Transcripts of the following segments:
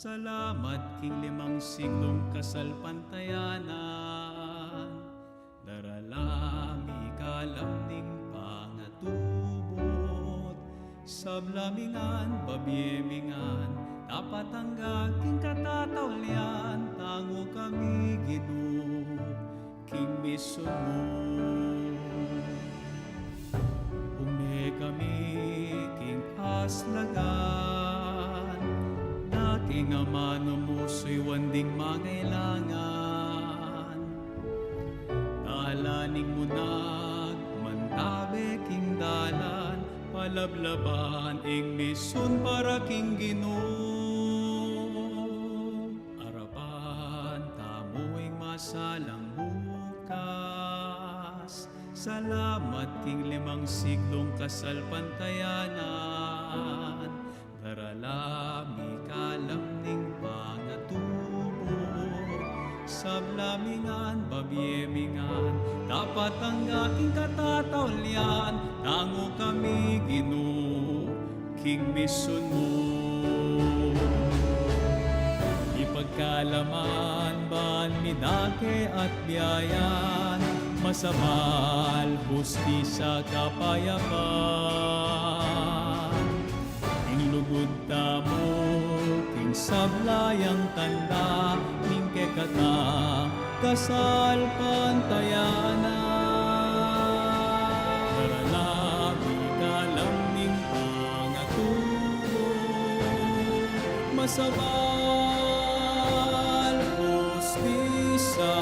Salamat king limang siglong kasalpantayanan, daralami kalamning pangatubot, sablamingan, babyemingan, dapat ang king katatawlian, tango kami Ginoo, king mission mo. Ume kami king aslagan, daking amano mo so'y wanding mangailangan. Dalaning mo nagmantabe king dalan, palablaban ing mission para king Ginoo. Arapan tamo'y masalang bukas, salamat king limang siglong kasalpantayanan, daralami kalamning pangatubot, sablamingan, babyemingan, dapat ang aking katatawlian, tango kami Ginoo, king mission mo. Ipagkalaman ban midake at biyayan, masabal, hustisya, kapayapaan. Ing lugod tamo, king sablayang tanda, ning kekata, kasal pantayanan. Daralami kalamning pangatubot, masabal, hustisya,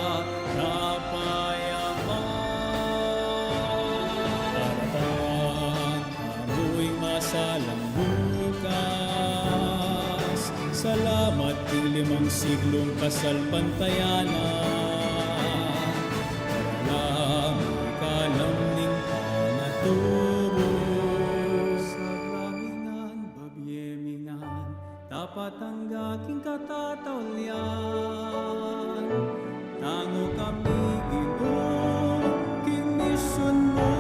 masalang bukas, salamat king limang siglong kasalpantayanan, daralami kalamning pangatubot, sablamingan, babyemingan, dapat ang aking katatawlian, tango kami Ginoo, king mission mo.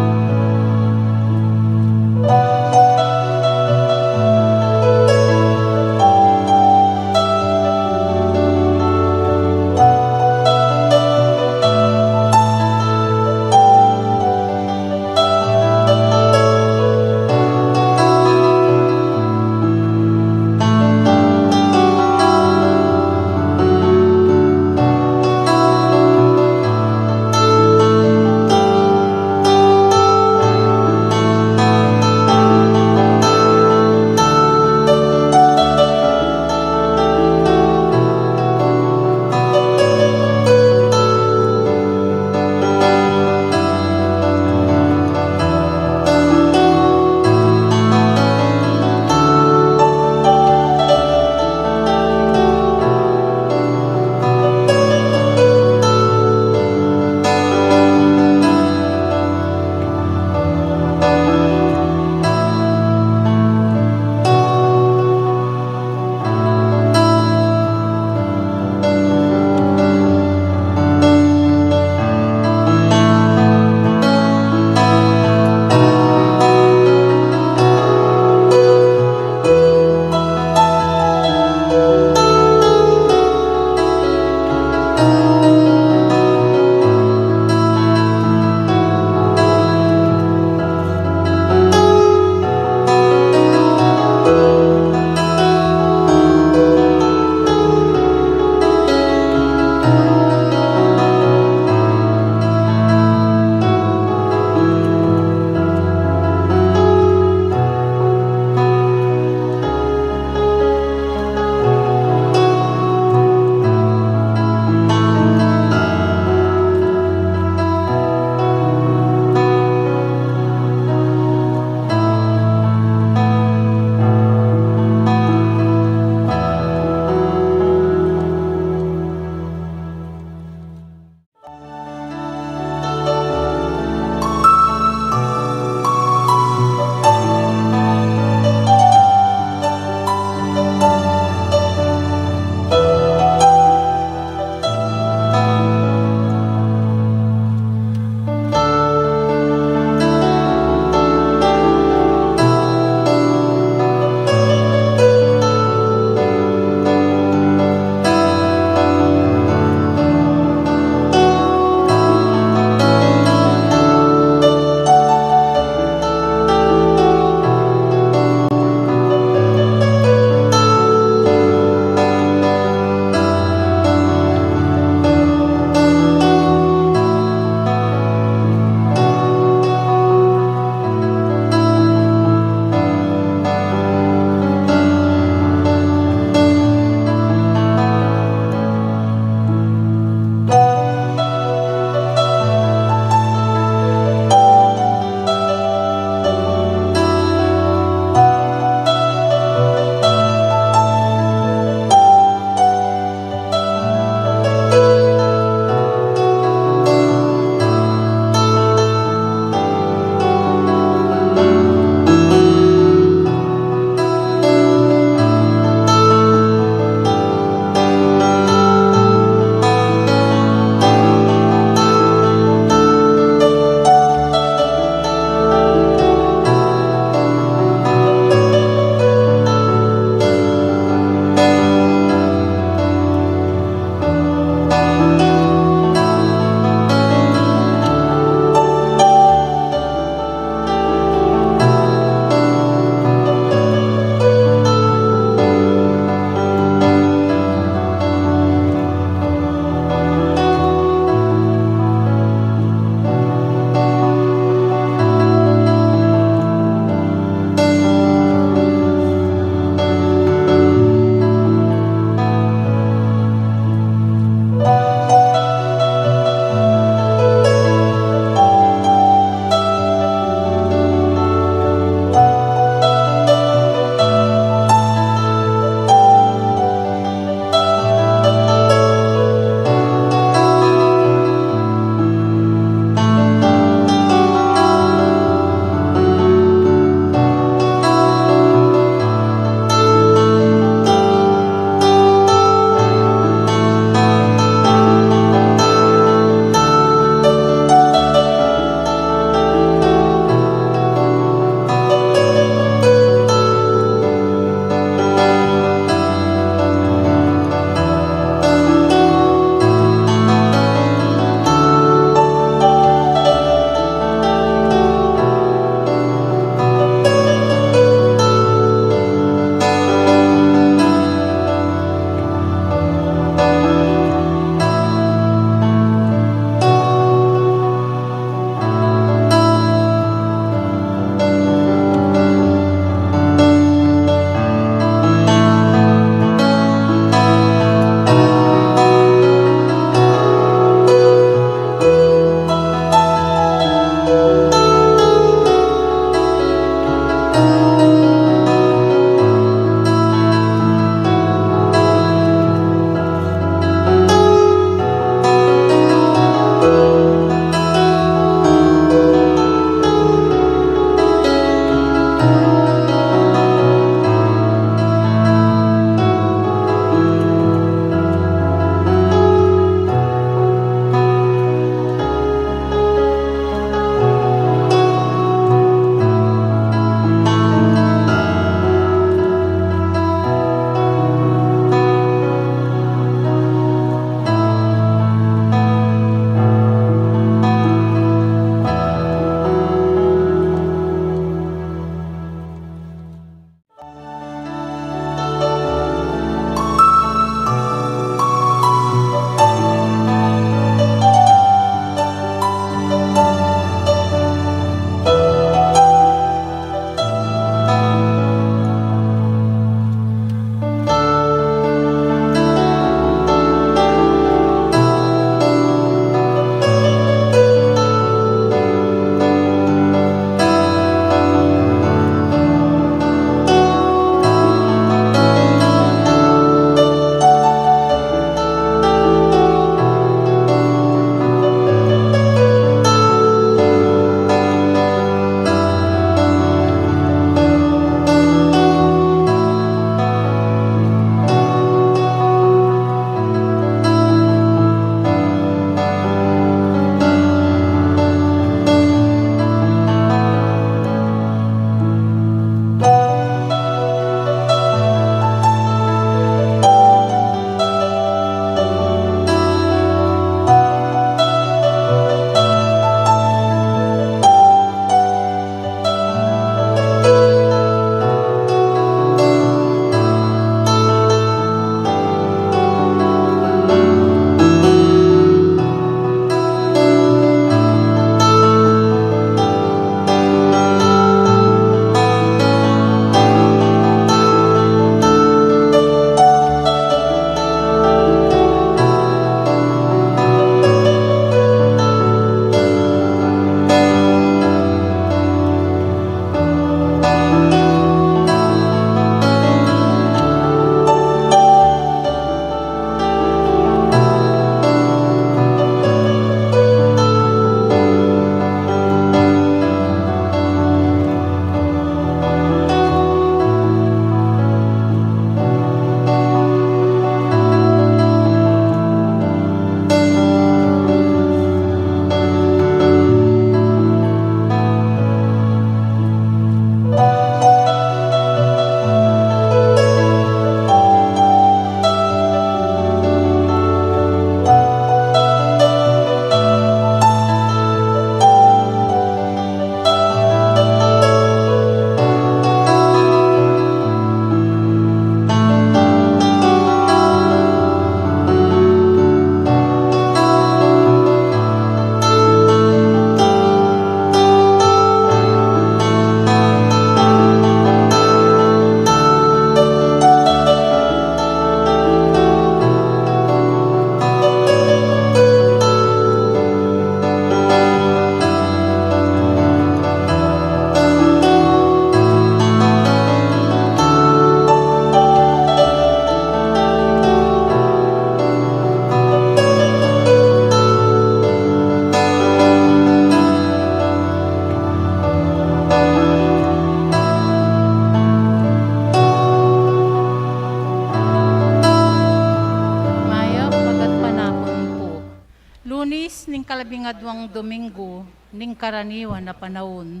ikabingadwang Domingo ning karaniwan na panahon.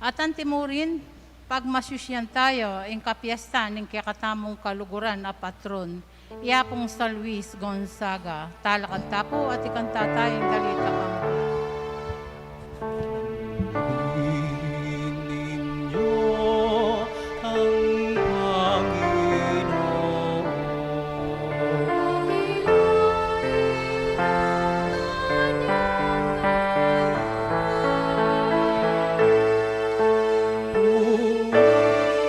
At ang timurin, pag masusyan tayo, ang kapiesta ning kakatamong kaluguran na patron, Iapong San Luis Gonzaga, talakan tapo at ikanta tayong dalita kang ninyo ang Panginoon.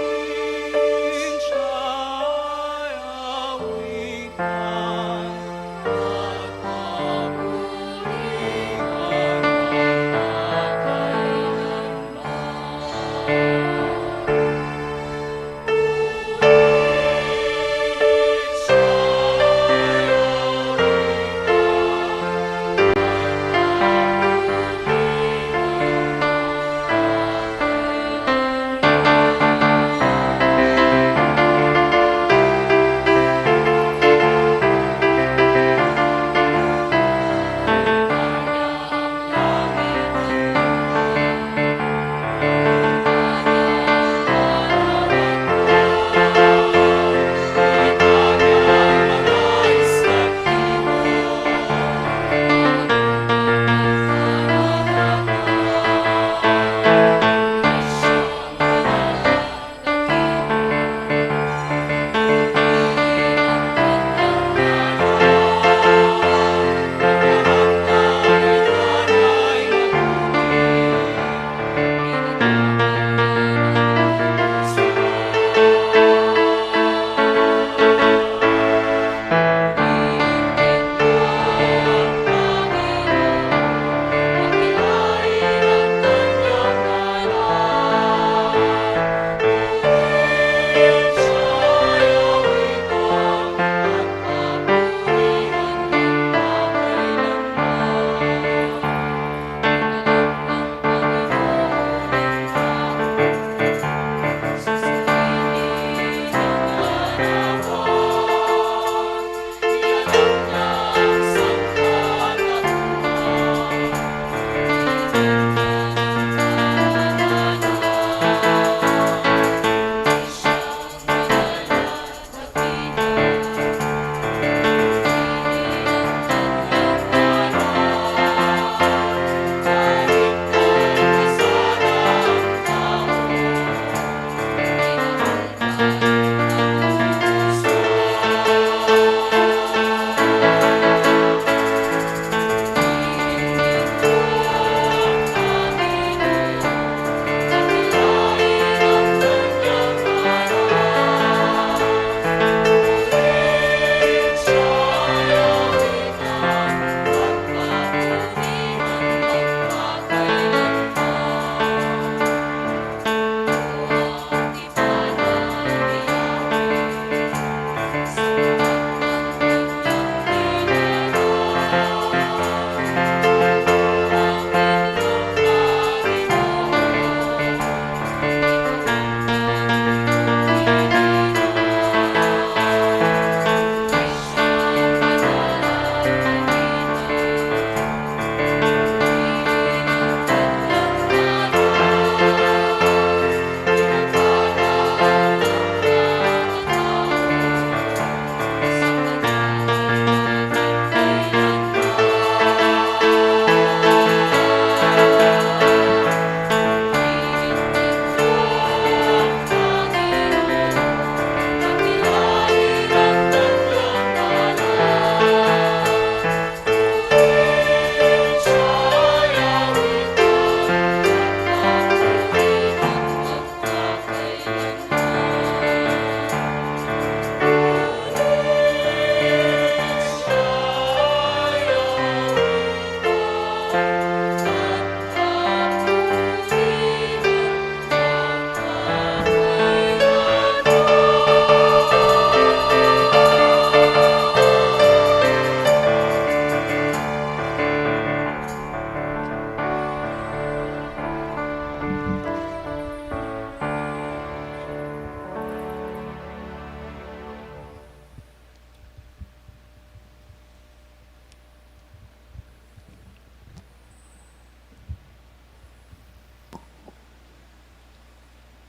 Purihin siya'y awitan at mapulihan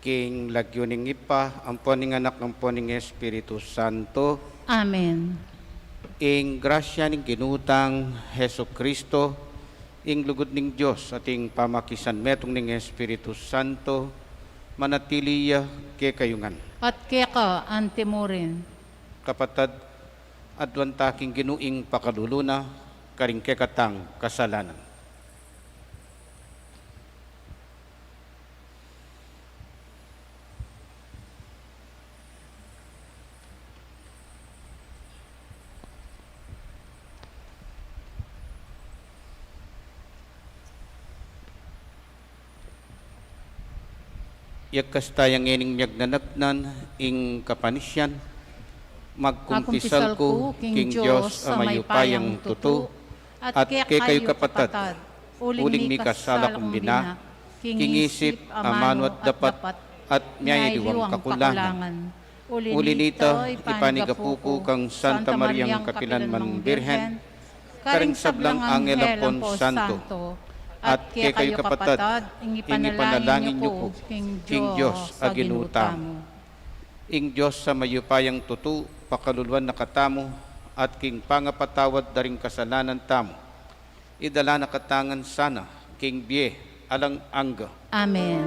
king lagyoning ipa, amponing anak ng poning Espiritu Santo, Amen. ing grasya ning ginutang Heso Kristo, ing lugod ning Diyos at ing pamakisan metong ning Espiritu Santo, manatiliya ke kayungan. At kaya ka, antimurin. Kapatad, adwan taking ginuing pakaluluna, karing kekatang kasalanan. Yakas tayang ining nyagnanagnan ing kapanisyan, magkumpisal ko king Diyos sa mayupayang tutu, at kaya kayo kapatad, uling mi kasala kumbina, king isip amano at dapat, at miyay diwang kakulangan. Ulinita ipanigapuko kang Santa Mariang Kapilanman Birhen, karing sablang angel apon santo, at kaya kayo kapatad, inipanalangin niyo po, king Diyos aginutamo. Ing Diyos sa mayupayang tutu, pakaluluan na katamo, at king pangapatawad daring kasalanan tamo. Idala na katangan sana, king Bie, alang angga. Amen.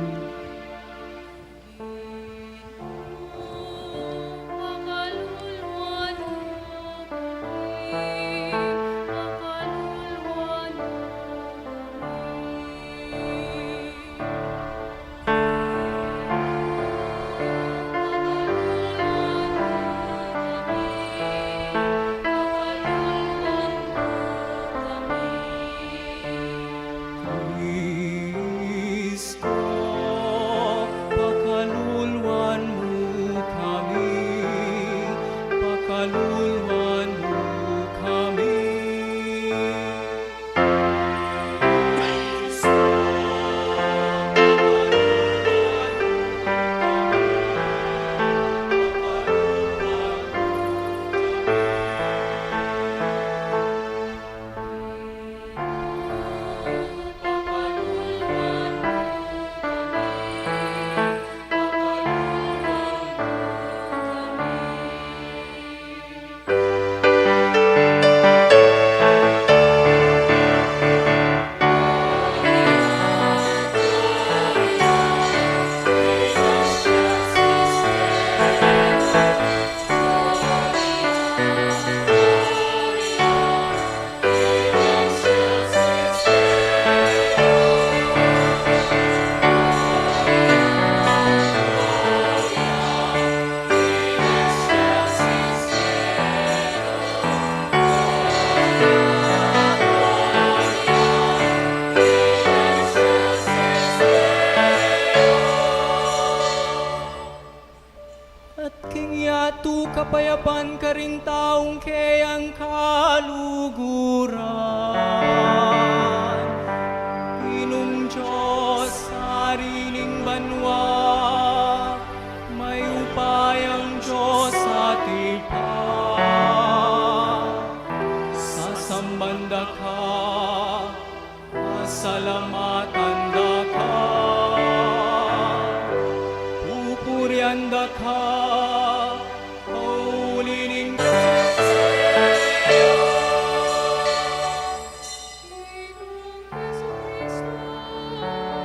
Kristo, pakaluluan mo kami, pakaluluan mo kami. Kristo, at king yatu kapayapan ka rin taong kayang kaluguran. Inong Diyos sariling banwa, may upayang Diyos atipa. Sasambanda ka, pasalamatan da ka, pupurianda ka, paulining ka. Kasama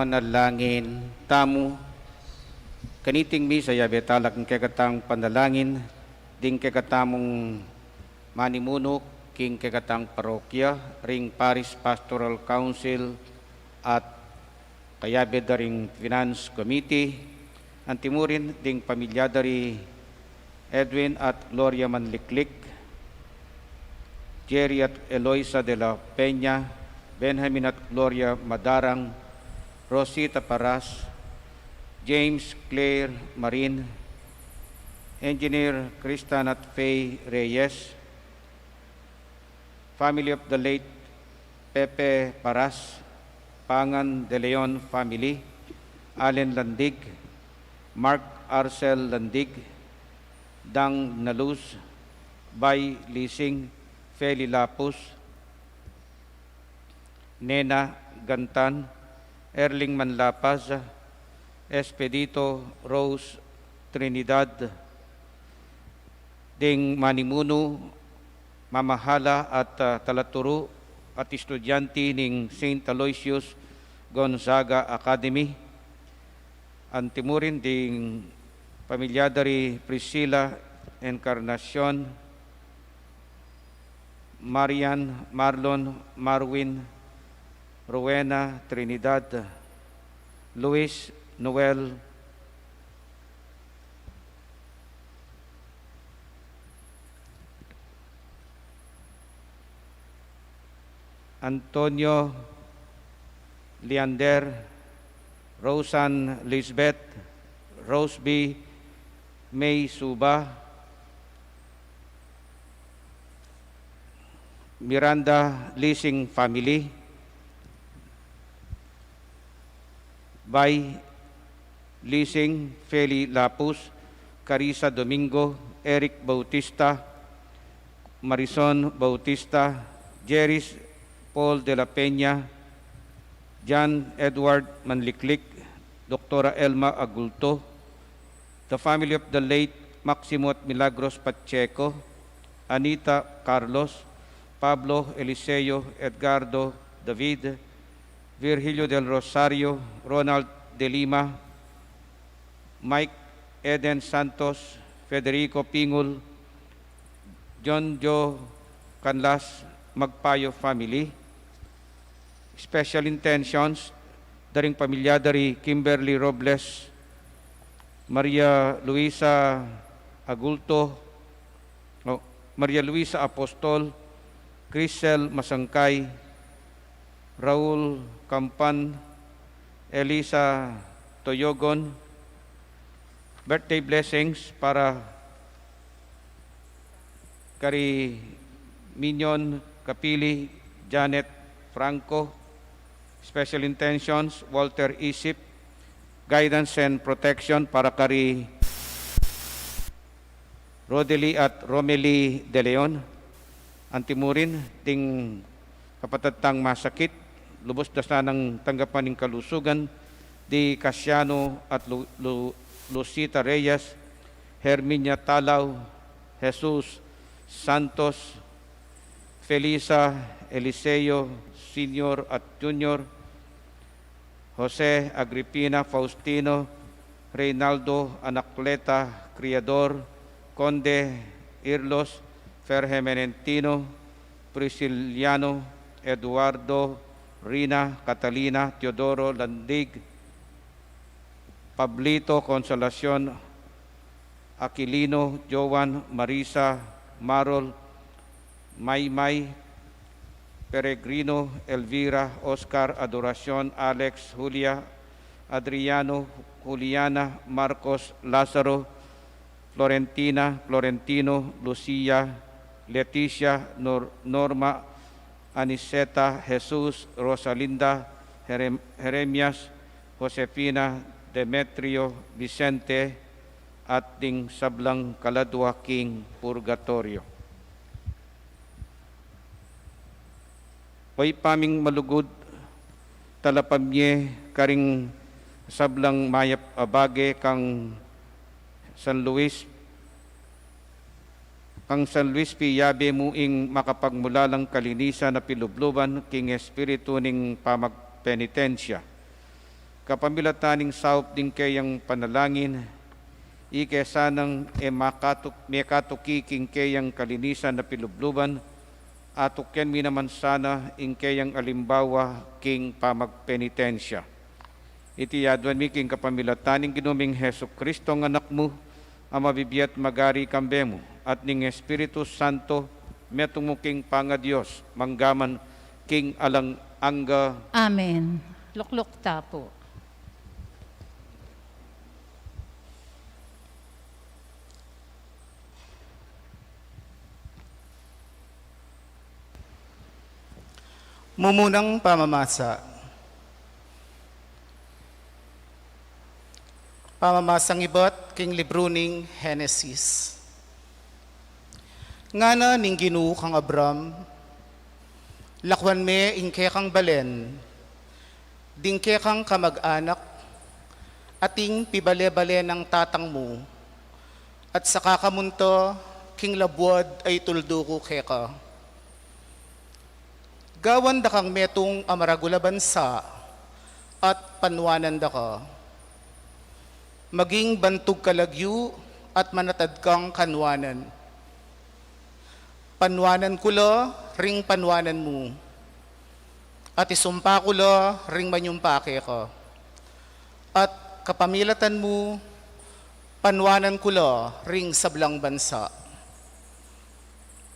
manalangin tamu kaniting misa yabe talak ng kekatang panalangin ding kekatamong manimunok king kekatang parokya ring Parish Pastoral Council at kayabe daring Finance Committee antimurin ding pamilya dari Edwin at Gloria Manliklik, Jerry at Eloisa de la Peña, Benjamin at Gloria Madarang, Rosita Paras, James Claire Marin, Engineer Kristan at Faye Reyes, family of the late Pepe Paras, Pangan de Leon family, Allen Landig, Mark Arcel Landig, Dang Naluz, Bay Lising, Feli Lapus, Nena Gantan, Erling Manlapaz, Espedito Rose Trinidad, ding manimuno, mamahala at talaturo at estudyante ning St. Aloysius Gonzaga Academy, antimurin ding pamilya dari Priscilla Encarnacion, Marian, Marlon, Marwin, Rowena, Trinidad, Luis, Noel, Antonio, Leander, Rosan Lisbeth, Roseby, May Suba, Miranda Leasing Family, Bay Leasing, Feli Lapus, Carissa Domingo, Eric Bautista, Marison Bautista, Jeris Paul de la Peña, John Edward Manliklik, Dr. Elma Agulto, the family of the late Maximo at Milagros Pacheco, Anita Carlos, Pablo Eliseo, Edgardo David, Virgilio del Rosario, Ronald de Lima, Mike Eden Santos, Federico Pingul, John Joe Canlas, Magpayo family. Special intentions daring pamilya dari Kimberly Robles, Maria Luisa Agulto, Maria Luisa Apostol, Crisel Masangkay, Raul Campan, Elisa Toyogon. Birthday blessings para kari Minion Kapili, Janet Franco. Special intentions, Walter Isip, guidance and protection para kari Rodely at Romely De Leon, antimurin ting kapatatang masakit, lubos na sanang tanggapan ng kalusugan di Casiano at Lucita Reyes, Herminia Talaw, Jesus Santos, Felisa Eliseo Senior at Junior, Jose Agripina Faustino, Reynaldo Anacleta Criador, Conde Irlos, Ferhemenentino, Prisciliano, Eduardo, Rina, Catalina, Teodoro Landig, Pablito Consolacion, Aquilino, Joan, Marisa, Marol, Maymay, Peregrino, Elvira, Oscar, Adoracion, Alex, Julia, Adriano, Juliana, Marcos, Lázaro, Florentina, Florentino, Lucia, Leticia, Norma, Aniseta, Jesus, Rosalinda, Jeremias, Josefina, Demetrio, Vicente, at ding sablang kaladwa king purgatorio. Hoy paming malugod, talapamye karing sablang mayap abage kang San Luis piyabe muing makapagmulalang kalinisan na pilubluban king espiritu ning pamagpenitensya. kapamilataning saup din kayang panalangin, ikesanang mekatuki king kayang kalinisan na pilubluban, atukyan mi naman sana ing kayang alimbawa king pamagpenitensya. Iti yaduan mi king kapamilataning ginuming Heso Kristo ng anak mo, ang mabibiyat magari kambemo, at ning Espiritu Santo, metong mo king pangadiyos, manggaman king alang angga. Amen. Lukluk tapo. Mumunang pamamasa. Pamamasang ibot king libro ning Henesis. Ngana ning Ginoo kang Abram, lakwan me ingke kang balen, dingke kang kamag-anak, ating pibale-bale ng tatang mo, at sa kakamunto king labwad ay tulduko keka. Gawan da kang metong amaragula bansa at panwanan da ka. Maging bantog kalagyu at manatad kang kanwanan. Panwanan kulo, ring panwanan mo. At isumpa kulo, ring manyumpake ka. At kapamilatan mo, panwanan kulo, ring sablang bansa.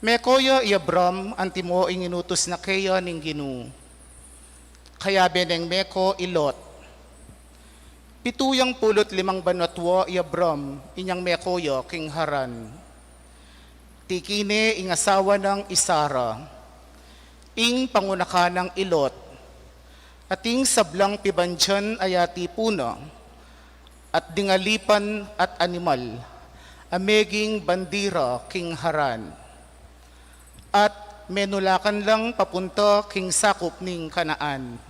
Mekoyo iabram antimo inginutos na kaya ning Ginoo. Kaya beneng meko ilot. Pituyang pulot limang banatwo iabram inyang mekoyo king Haran. Tikine ing asawa ng Isara. Ing pangunaka ng ilot. Ating sablang pibanjan ayati puna. At dingalipan at animal. Ameging bandira king Haran. At menulakan lang papunta king sakop ning Kanaan.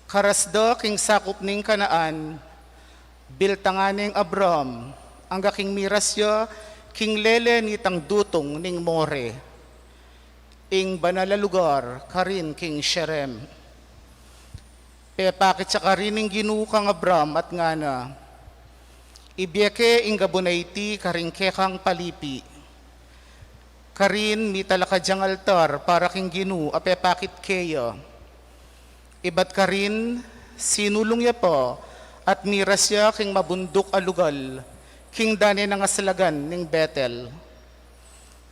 Karasda king sakop ning Kanaan, biltanganing Abram, angga king mirasya king lele nitang dutong ning More. Ing banala lugar karin king Sherem. Pepakit sa karin ning Ginoo kang Abram at ngana. Ibyeke ing gabunayti karing kekang palipi. Karin mi talakadyang altar para king Ginoo apepakit keya. Ibat karin sinulong ya po at mirasya king mabundok alugal king dane ng asalagan ning Betel.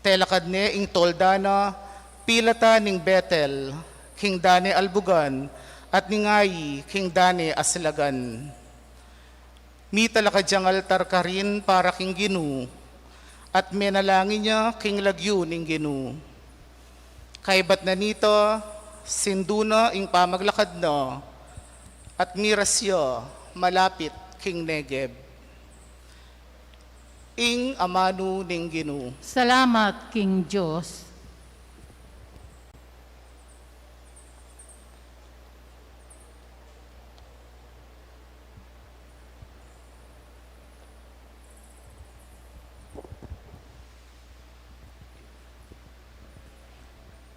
Telakad ne ing toldana pilata ning Betel king dane albugan at ningayi king dane asalagan. Mi talakadyang altar karin para king Ginoo at menalangin niya king lagyo ning Ginoo. Kaibat na nito, sinduna ing pamaglakad na, at mirasya malapit king Negeb. Ing amanu ning Ginoo. Salamat, King Diyos.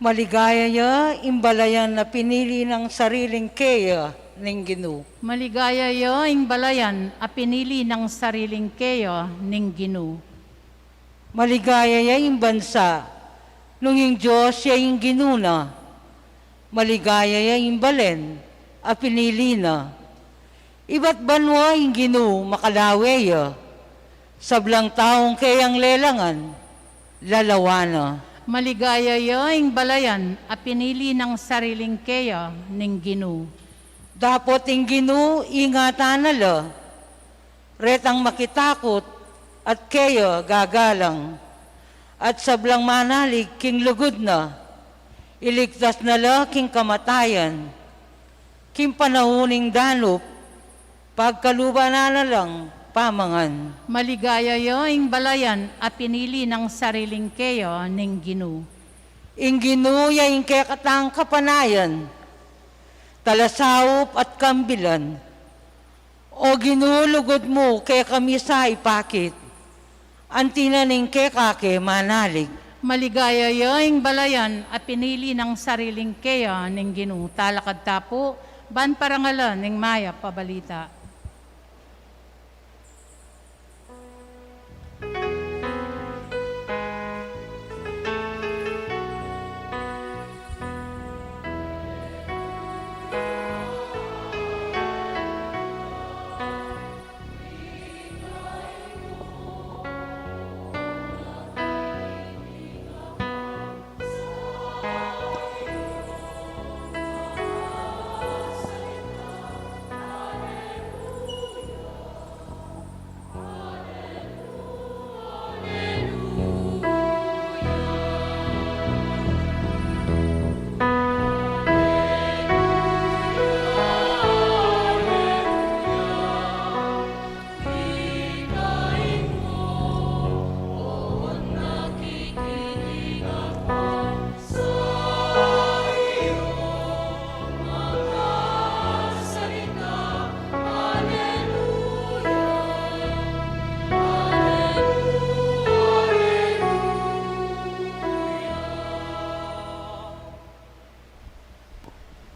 Maligaya ya, imbalayan na pinili ng sariling keya ng Ginoo. Maligaya yo ing balayan a pinili ng sariling keyo ning Ginoo. Maligaya ya yung bansa, nung yung Diyos ya yung ginuna. Maligaya ya yung balen, a pinili na. Iba't banwa yung Ginoo makalawe ya, sablang taong kayang lelangan, lalawana. Maligaya yo ing balayan a pinili ng sariling keyo ning Ginoo. Dapat yung Ginoo ingatan nala, retang makitakot at kayo gagalang. At sablang manalig king lugod na, iligtas nala king kamatayan, king panahuning danup, pagkaluba na lang pamangan. Maligaya yo ing balayan a pinili ng sariling keyo ning Ginoo. Ing Ginoo ya ing kekatang kapanayan, talasawop at kambilan. O ginulugod mo kay kami sa ipakit, antinaning kekake manalig. Maligaya yo ing balayan a pinili ng sariling keyo ning Ginoo. Talakad tapo, ban parangalan ning maya pabalita.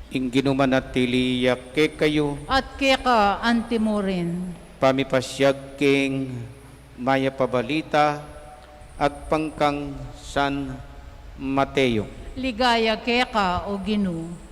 ing ginumanatiliyak ke kayo, At keka antimurin. pamipasyag king maya pabalita, agpangkang San Mateo. Ligaya keka o Ginu.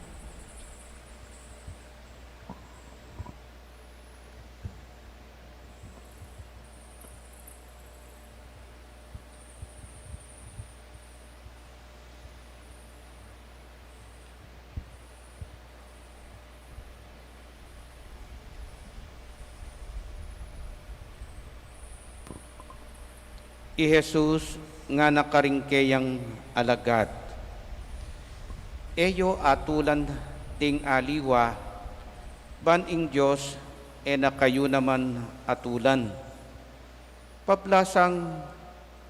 I Jesus nga nakaringkeyang alagad. Eyo atulan ting aliwa, ban ing Diyos e nakayo naman atulan. Paplasang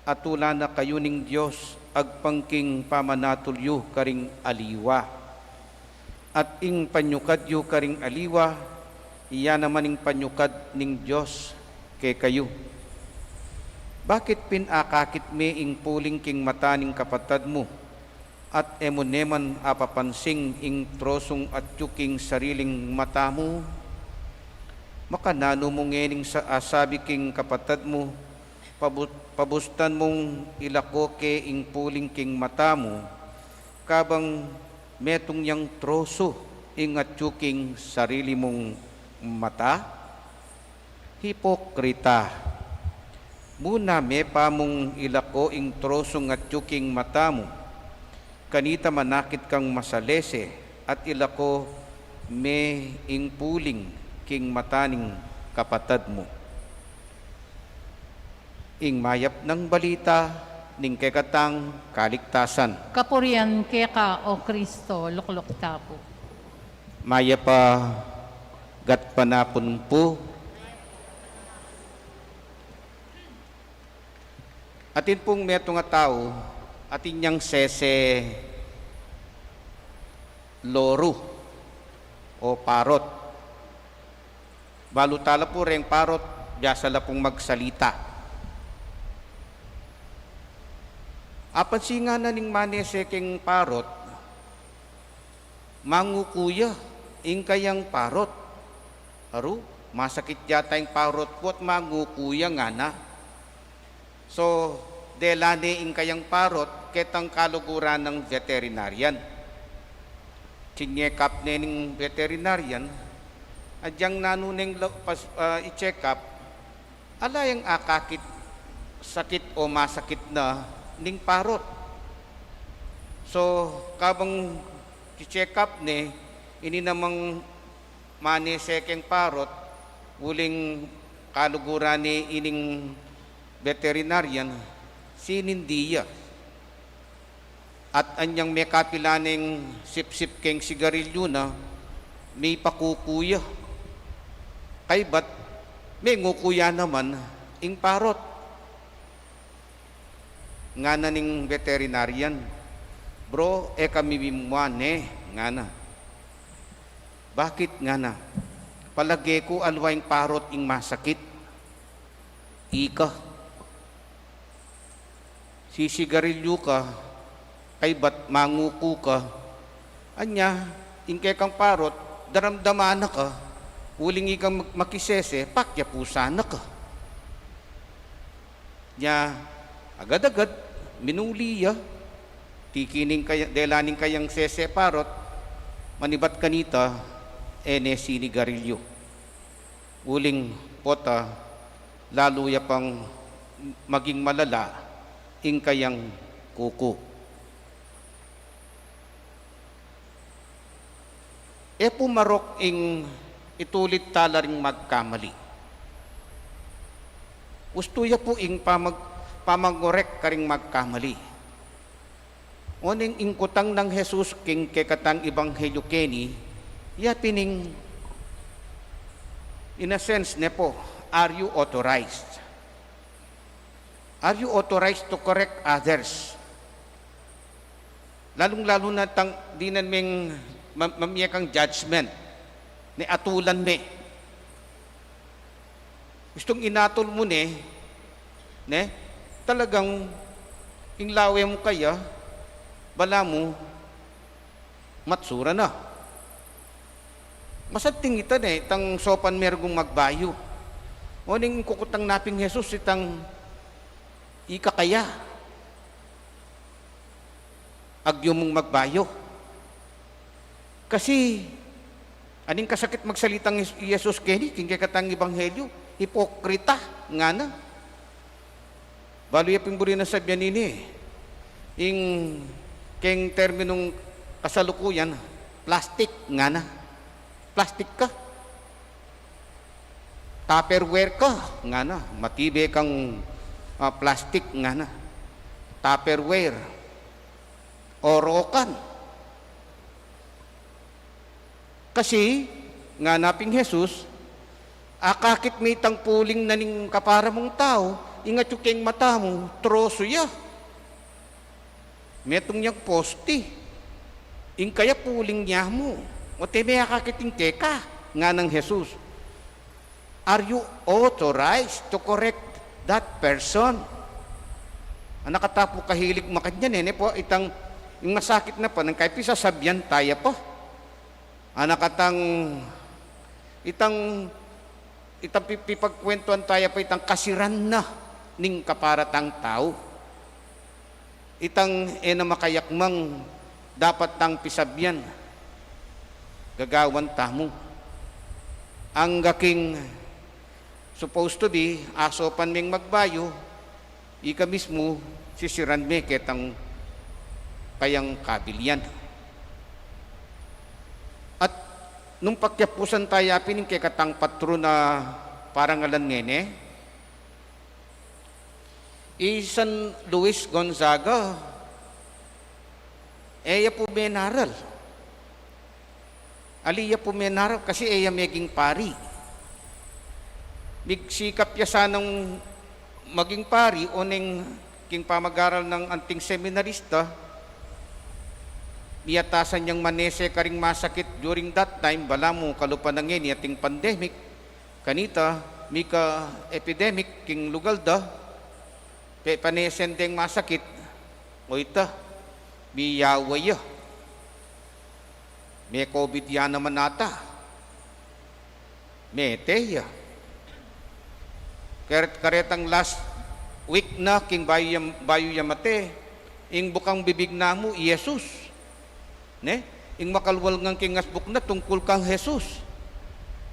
atulan na kayo ning Diyos, agpangking pamanatulyo karing aliwa. At ing panyukad yu karing aliwa, iya naman ing panyukad ning Diyos ke kayo. Bakit pinakakit me ing puling king mata ning kapatad mo, at emuneman apapansing ing trosong at yuking sariling mata mo? Makanano mo ngening sa asabi king kapatad mo, pabustan mong ilako ke ing puling king mata mo, kabang metong yang troso ing at yuking sarili mong mata? Hipokrita! Muna me pa mong ilako ing trosong at yuking mata mo, kanita manakit kang masalese at ilako me ing puling king mataning kapatad mo. Ing mayap ng balita ning kekatang kaligtasan. Kapurian keka o Kristo, luklok tapo. Maya pa gat panapon po. Atin pong meto nga tao, atin niyang sese loro o parot. Balutala po rin parot, biyasa la pong magsalita. Apan singa na ning manese king parot, mangukuya ing kayang parot. Aru, masakit yata yung parot po at mangukuya nga na. So, delane ing kayang parot, ketang kaluguran ng veterinarian. Chinyekap ning veterinarian, adyang nanuneng i-check up, ala yung akakit sakit o masakit na ning parot. So, kabang i-check up ni, ini namang manisekeng parot, uling kaluguran ni ining veterinarian, sinindiya. At anyang may kapilaning sip-sip keng sigarilyo na may pakukuya. Kay ba't may ngukuya naman ing parot. Nga na ning veterinarian, bro, kami bimwane, nga na. Bakit nga na? Palagi ko alwayng parot ing masakit. Ika. Sisigarilyo ka, kay ba't manguku ka, anya, ingke kang parot, daramdamana ka, uling ikang makisese, pakya pusana ka. Nya, agad-agad, minuliya, tikining kaya, delaning kayang sese parot, manibat kanita, ene sinigarilyo. Uling pota, lalo ya pang maging malala, ing kayang kuko. E pumarok ing itulit talaring magkamali. Gusto ya po ing pamagorek karing magkamali. Oning ingkutang ng Jesus king kekatang Ebanghelyo keni, ya pining in a sense ne po, are you authorized? Are you authorized to correct others? Lalong-lalo na dinan ming mamiyakang judgment ni atulan me. Gustong inatol mo ne, talagang inglawe mo kaya, bala mo, matsura na. Masadting ita itang sopan mergong magbayo. O ning kukutang naping Jesus, itang ikakaya. Agyo mong magbayo. Kasi, aning kasakit magsalitang Jesus kini, kingkakatang Ebanghelyo, hipokrita, nga na. Balo yaping buri na sabihan ini, ing keng terminong kasalukuyan, plastic, nga na. Plastic ka. Tupperware ka, nga na. Matibe kang plastic, nga na. Tupperware. Orokan. Kasi, nga naping Jesus, akakit may tang puling na ning kapara mong tao, ingat yung keng mata mo, troso ya. Metong niyang posti. Ing kaya puling niya mo. O teme akakiting teka, nga ng Jesus. Are you authorized to correct that person? Nakatapo kahilig makanyan, po, itang yung masakit na pa, nang kahit pisasabyan tayo pa. Anakatang itang pipagkwentuhan tayo pa itang kasiran na ning kaparatang tao. Itang na makayakmang dapat tang pisabyan. Gagawan tamo. Ang gaking supposed to be asopan ming magbayo, ika mismo sisiran me ketang kayang kabilyan. At nung pagkyapusan tayo pining kay katang patro na parang alan ngene, San Luis Gonzaga, eya po menaral. Aliya po menaral kasi eya meging pari. Migsikap ya sanang maging pari o ning king pamag-aral ng anting seminarista, miyatasan niyang manese karing masakit during that time, bala mo kalupanangin yating pandemic, kanita, mika epidemic, king lugalda, pe panesen deng masakit, o ita, miyawaya, may COVID yan naman nata, may teya, karetang last week na, king bayo yamate, ing bukang bibig na mo, Jesus, ne? Ing makalwal ngang kingasbuk na tungkol kang Jesus.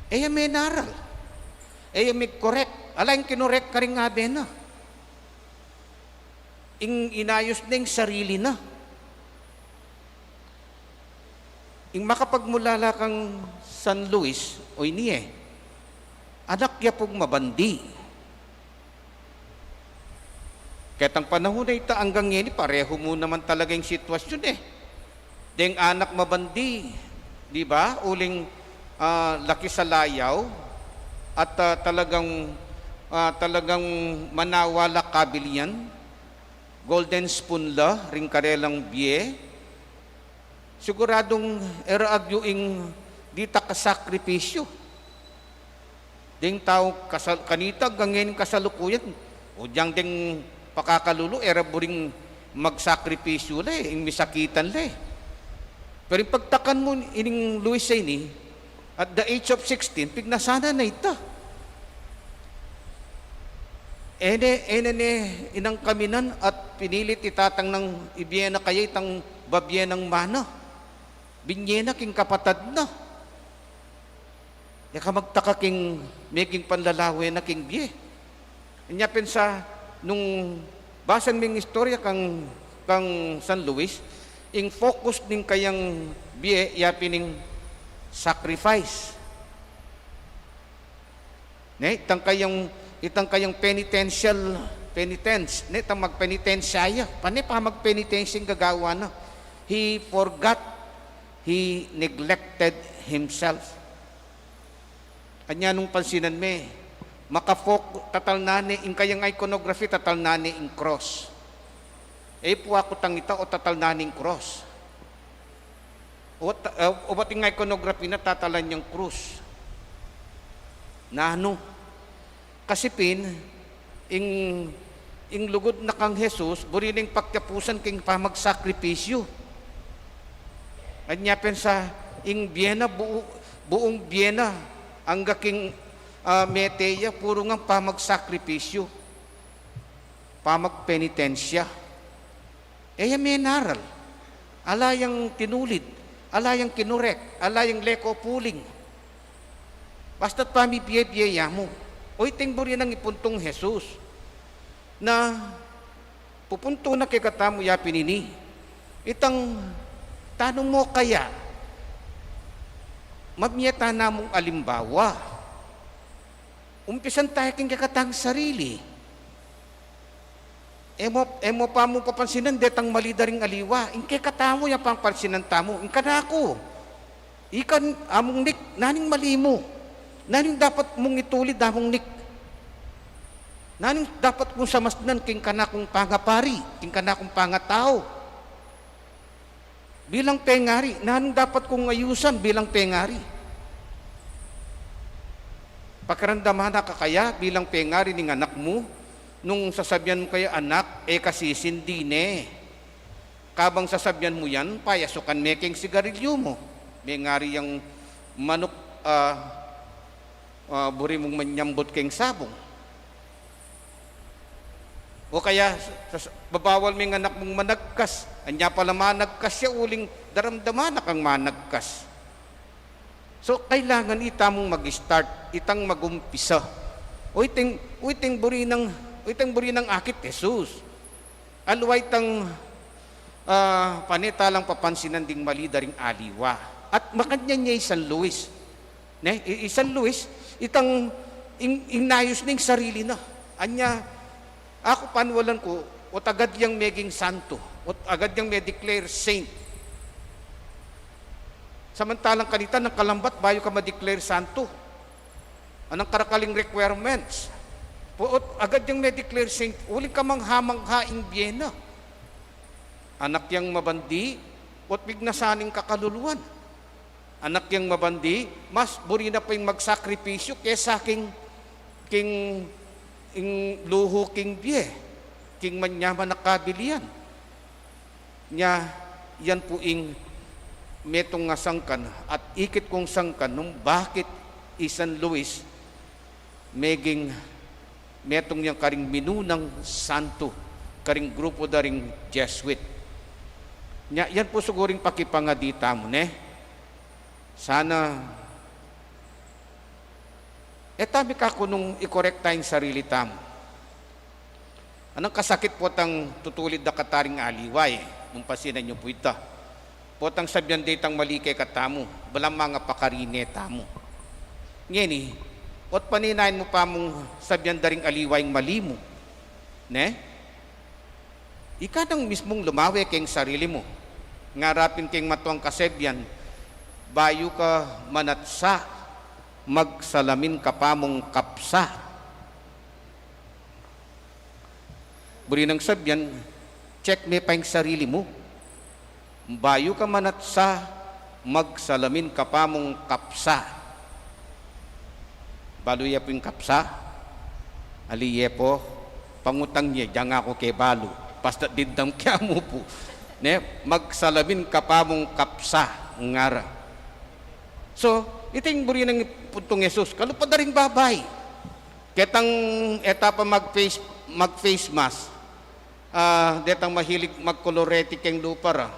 Eya may naral. Eya may correct. Alain kinorek ka rin nga na. Ing inayos na yung sarili na. Ing makapagmulala kang San Luis, o iniye, anak ya pong mabandi. Ketang panahon na ita hanggang ngayon, pareho mo naman talaga yung sitwasyon Deng anak mabandi, di ba? Uling laki sa layaw at talagang manawala kabilian. Golden spoon la, ring karelang biye. Siguradong eraagyoing dita kasakripisyo. Deng tao kanita gangen kasalukuyan. O diyang deng pakakalulo, era buring magsakripisyo le, ing misakitan le. Pero pagtakan mo ining Luis ini, At the age of 16, pignasana na ita. Ene inang kaminan at pinilit itatang ng ibiyena kaya itang babyenang mana. Binyena king kapatad na. Yaka magtaka king making panlalawe na king biye. Inya pensa nung basan ming istorya kang San Luis, ing focus ning kayang biye yapining sacrifice. Ne, itang kayang penitence, ne, itang magpenitensyaya. Pane pa magpenitensing gagawa na. He forgot, he neglected himself. Anya nung pansinan me, tatal nani, ing kayang iconography, tatal nani ing cross. Po ako tangita o tatal nani ing cross. O ba't yung iconography na tatalan niyang krus? Na ano? Kasi ing lugod na kang Jesus, buriling pagkapusan king pamagsakripisyo. Anya pensa, ing Biena, buong Biena, ang gaking meteya, puro nga pamagsakripisyo, pamagpenitensya. May naral, alayang tinulid, alayang kinurek, alayang leko puling. Basta't pamibiyaya mo. O itingburi ng ipuntong Jesus na pupunto na kay katamu ya pinini. Itang tanong mo kaya, mabiyata na mong alimbawa. Umpisan tayo king kakatang sarili. Emo pa mo papansinan, detang malidaring aliwa. Ingke katamo ya pang pansinan tamo. Ingkanako. Ikan among nik, naning mali mo. Naning dapat mong itulid among nik. Naning dapat mong samasnan king kanakong pangapari, king kanakong pangatao. Bilang pengari, naning dapat kong ayusan bilang pengari. Pakaramdaman na kakaya bilang pengari ng anak mo, nung sasabihan mo kaya anak, kasisindi ne. Kabang sasabihan mo yan, payasukan meking sigarilyo mo. May ngari yung manok, buri mong manyambot keng sabong. O kaya, babawal may anak mong managkas. Anya pala managkas siya, uling daramdaman na kang managkas. So, kailangan itamong mag-start, itang mag-umpisa. Uiting buri ng akit Jesus. Alway tang panitalang papansinan ding mali daring aliwa. At makanya niya San Luis. Ne? San Luis, itang inayos ning sarili na. Anya, ako panwalan ko, o agad yang meging santo, o agad yang may declare saint. Samantalang kanita ng kalambat, bayo ka ma-declare santo. Anong karakaling requirements? O agad yung may declare saint, uling ka mangha ing Biena. Anak yang mabandi, o bignasaning kakaluluan. Anak yang mabandi, mas buri na pa yung magsakripisyo kesa king luho king biye, king manyaman na kabilian. Nya, yan po ing metong nga sangkan at ikit kong sangkan nung bakit San Luis meging metong yang karing minunang santo, karing grupo daring Jesuit. Nya, yan po siguring pakipangadita mo, ne? Sana tami ka ko nung i-correct tayong sarili tamo. Anong kasakit po tang tutulid na kataring aliway, nung pasinan nyo po ita. Po tang sabyan ditang mali kay katamo, balang mga pakarine tamo. Ngeni, ot paninayin mo pa mong sabyan daring aliway mali mo. Ne? Ika nang mismong lumawi kayong sarili mo. Ngarapin kayong matuang kasebyan, bayo ka manatsa, magsalamin ka pa mong kapsa. Buri nang sabyan, check me pa yung sarili mo. Bayo ka manatsa, magsalamin ka pa mong kapsa. Baluya po yung kapsa, aliye po, pangutang niya, dyan ako kay balo. Basta dindam kaya mo po. Ne? Magsalamin ka pa mong kapsa, ngara. So, Iting buri ng puntong Yesus, kalupad na rin babay. Ketang etapa mag-face mask, detang mahilig magkoloreti keng lupar.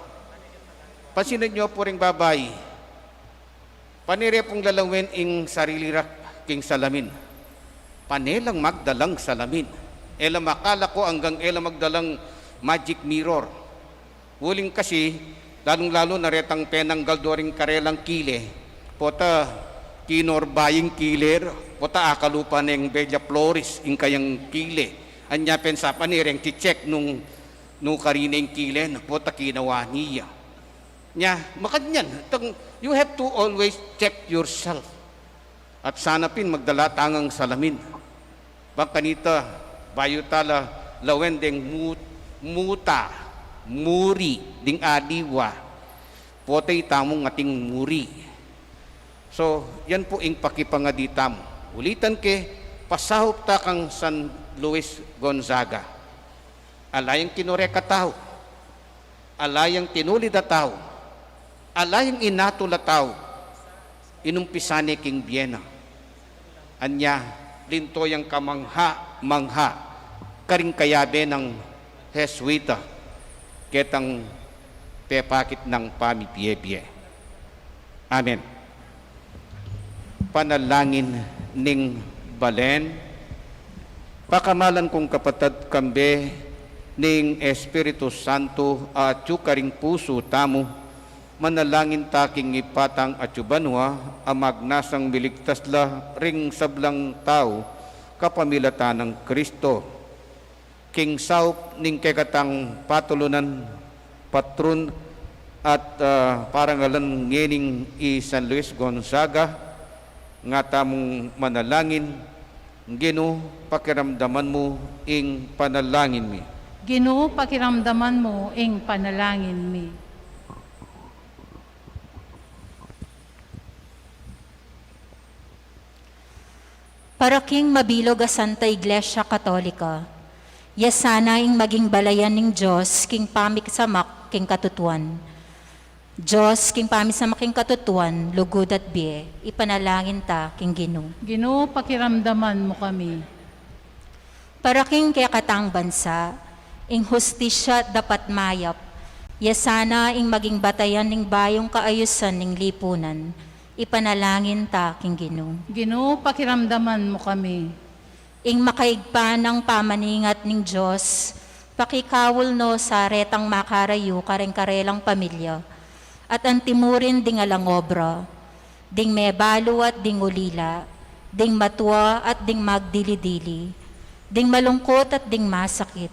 Pasinan nyo po ring babay. Panire pong lalawin ing sarili rak king salamin. Panelang magdalang salamin. Ela makala ko hanggang ela magdalang magic mirror. Wuling kasi, lalong-lalo na retang penanggal doring karelang kile. Pota kinorbaying kiler, pota akalupa ng Bella Flores, ing kayang kile. Anya pensa panireng ti-check nung karineng kile, na pota kinawa niya. Nya, makanyan, you have to always check yourself. At sana pin magdala tangang salamin. Bangkanita, bayo tala, lawendeng muta, muri, ding adiwa, potay tamong ating muri. So, yan po ing pakipangaditam. Ulitan ke, pasahop ta kang San Luis Gonzaga. Alayang kinoreka tao, alayang tinulida tao, alayang inatula tao, inumpisane king Biena. Anya, lintoyang kamangha, karing kayabe ng Jesuita, ketang pepakit ng pamipiyebye. Amen. Panalangin ning balen, pakamalan kong kapatid kambe ning Espiritu Santo at yukaring puso tamo, manalangin taking ipatang at yubanwa, amagnasang miligtas la ring sablang tao, kapamilatan ng Kristo. King saup ning kekatang patulunan, patron at parangalan ngening i San Luis Gonzaga, nga tamong manalangin, Ginoo, pakiramdaman mo ing panalangin mi. Ginoo, pakiramdaman mo ing panalangin mi. Para king mabilog a Santa Iglesia Katolika, yasana ing maging balayan ning Diyos king pamiksamak king katutuan. Diyos, king pamisamak king katutuan, lugod at biye, ipanalangin ta king Ginoo. Ginoo, pakiramdaman mo kami. Para king kaya katang bansa, ing hustisya dapat mayap, yasana ing maging batayan ning bayong kaayusan ning lipunan, ipanalangin ta king Ginoo. Ginoo, pakiramdaman mo kami. Ing makaigpa ng pamaningat ning Diyos, pakikawul no sa retang makarayo kareng-karelang pamilya, at antimurin ding alang obra, ding mebalo at ding ulila, ding matwa at ding magdili-dili, ding malungkot at ding masakit,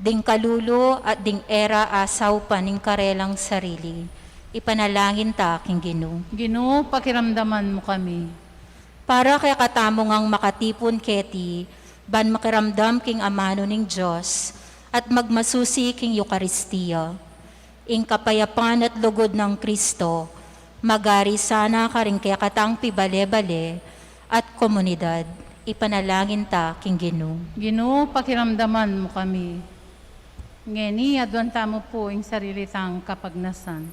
ding kalulo at ding era asaw paning karelang sarili. Ipanalangin ta king Ginoo. Ginoo, pakiramdaman mo kami. Para kaya katamong ang makatipon keti, ban makiramdam king amano ning Diyos, at magmasusi king Eukaristiya. Ing kapayapan at lugod ng Kristo, magari sana karing kaya katang pibale-bale at komunidad. Ipanalangin ta king Ginoo. Ginoo, pakiramdaman mo kami. Ngeni, adwanta mo po ing sarili tang kapagnasan.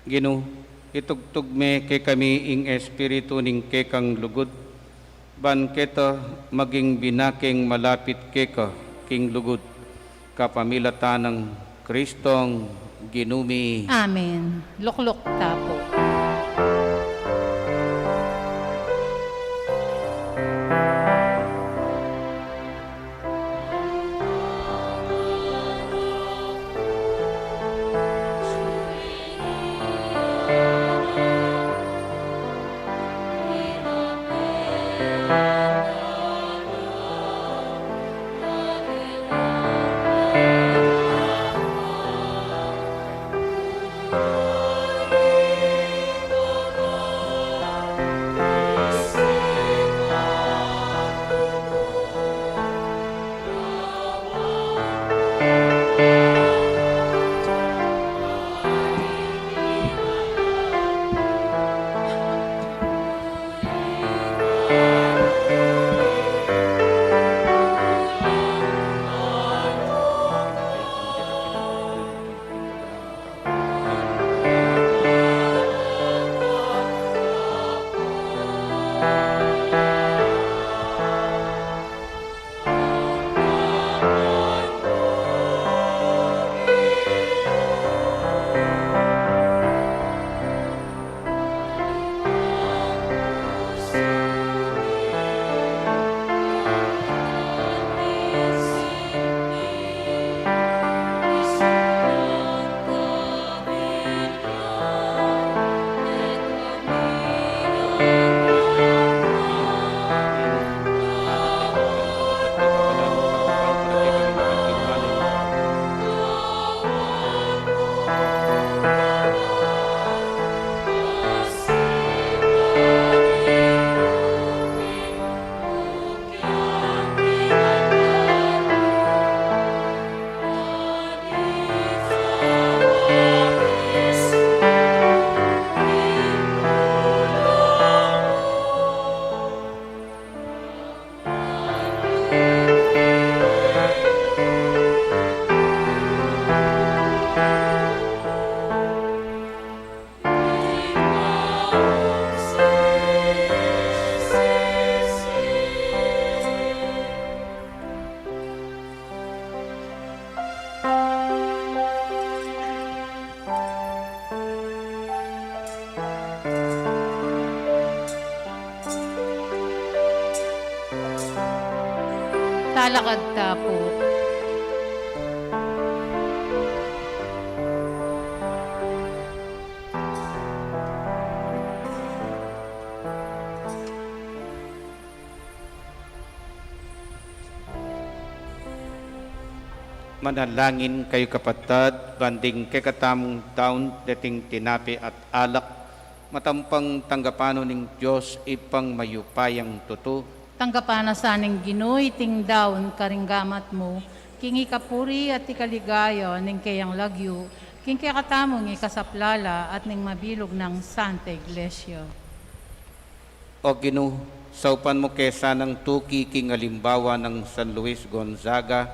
Ginoo, itugtog me kay kami ing espiritu ning kekang lugod, ban keta maging binaking malapit keka king lugod, kapamilatan ng Kristong ginumi. Amen. Luklok tapo. Aglalakad ta po. Manalangin kayo kapatid, banding kekatamong taon dating tinapi at alak, matampang tanggapano ning Diyos ipang mayupayang tuto. Tanggapana sa aning Ginoy, ting daon karinggamat mo, kingi kapuri at ikaligayo ning kayang lagyo, king kakatamong ikasaplala at ning mabilog ng Santa Iglesia. O Ginoo, saupan mo kesa ng tuki king alimbawa ng San Luis Gonzaga,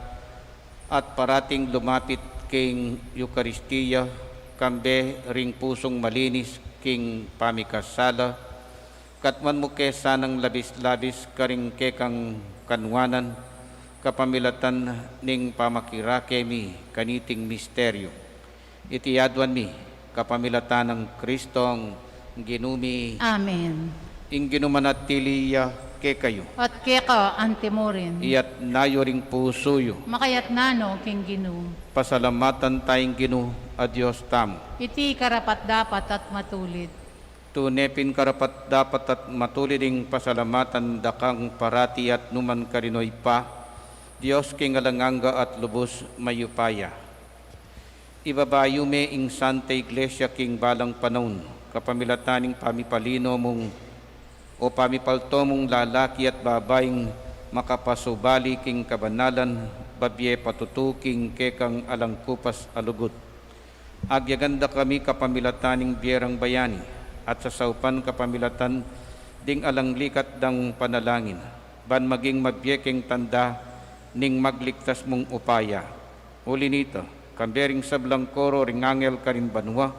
at parating lumapit king Eucharistia, kambe ring pusong malinis king pamikasala, katman mo kesa ng labis-labis karing kekang kanwanan, kapamilatan ning pamakirake mi kaniting misteryo. Itiyadwan mi kapamilatan ng Kristong ginumi, Amen. ing ginumanatiliya ke kayo, At keka antimurin, iyat nayo ring pusuyo. makayat nano king Ginoo. Pasalamatan tayong Ginoo a Diyos tamo. Iti karapat dapat at matulid. Tunepin karapat dapat at matuliding pasalamatan dakang parati at numan karinoy pa, Diyos king alanganga at lubos mayupaya. Ibabayo me ing Santa Iglesia king balang panahon, kapamilataning pamipalino mong o pamipalto mong lalaki at babaeng makapasubali king kabanalan, babye patutuking kekang alangkupas alugot. Agyaganda kami kapamilataning biyerang bayani, at sa saupan kapamilatan ding alanglikat dang panalangin, ban maging mabyeking tanda ning magligtas mong upaya. Uli nito, kambering sablang koro ring angel karin banwa,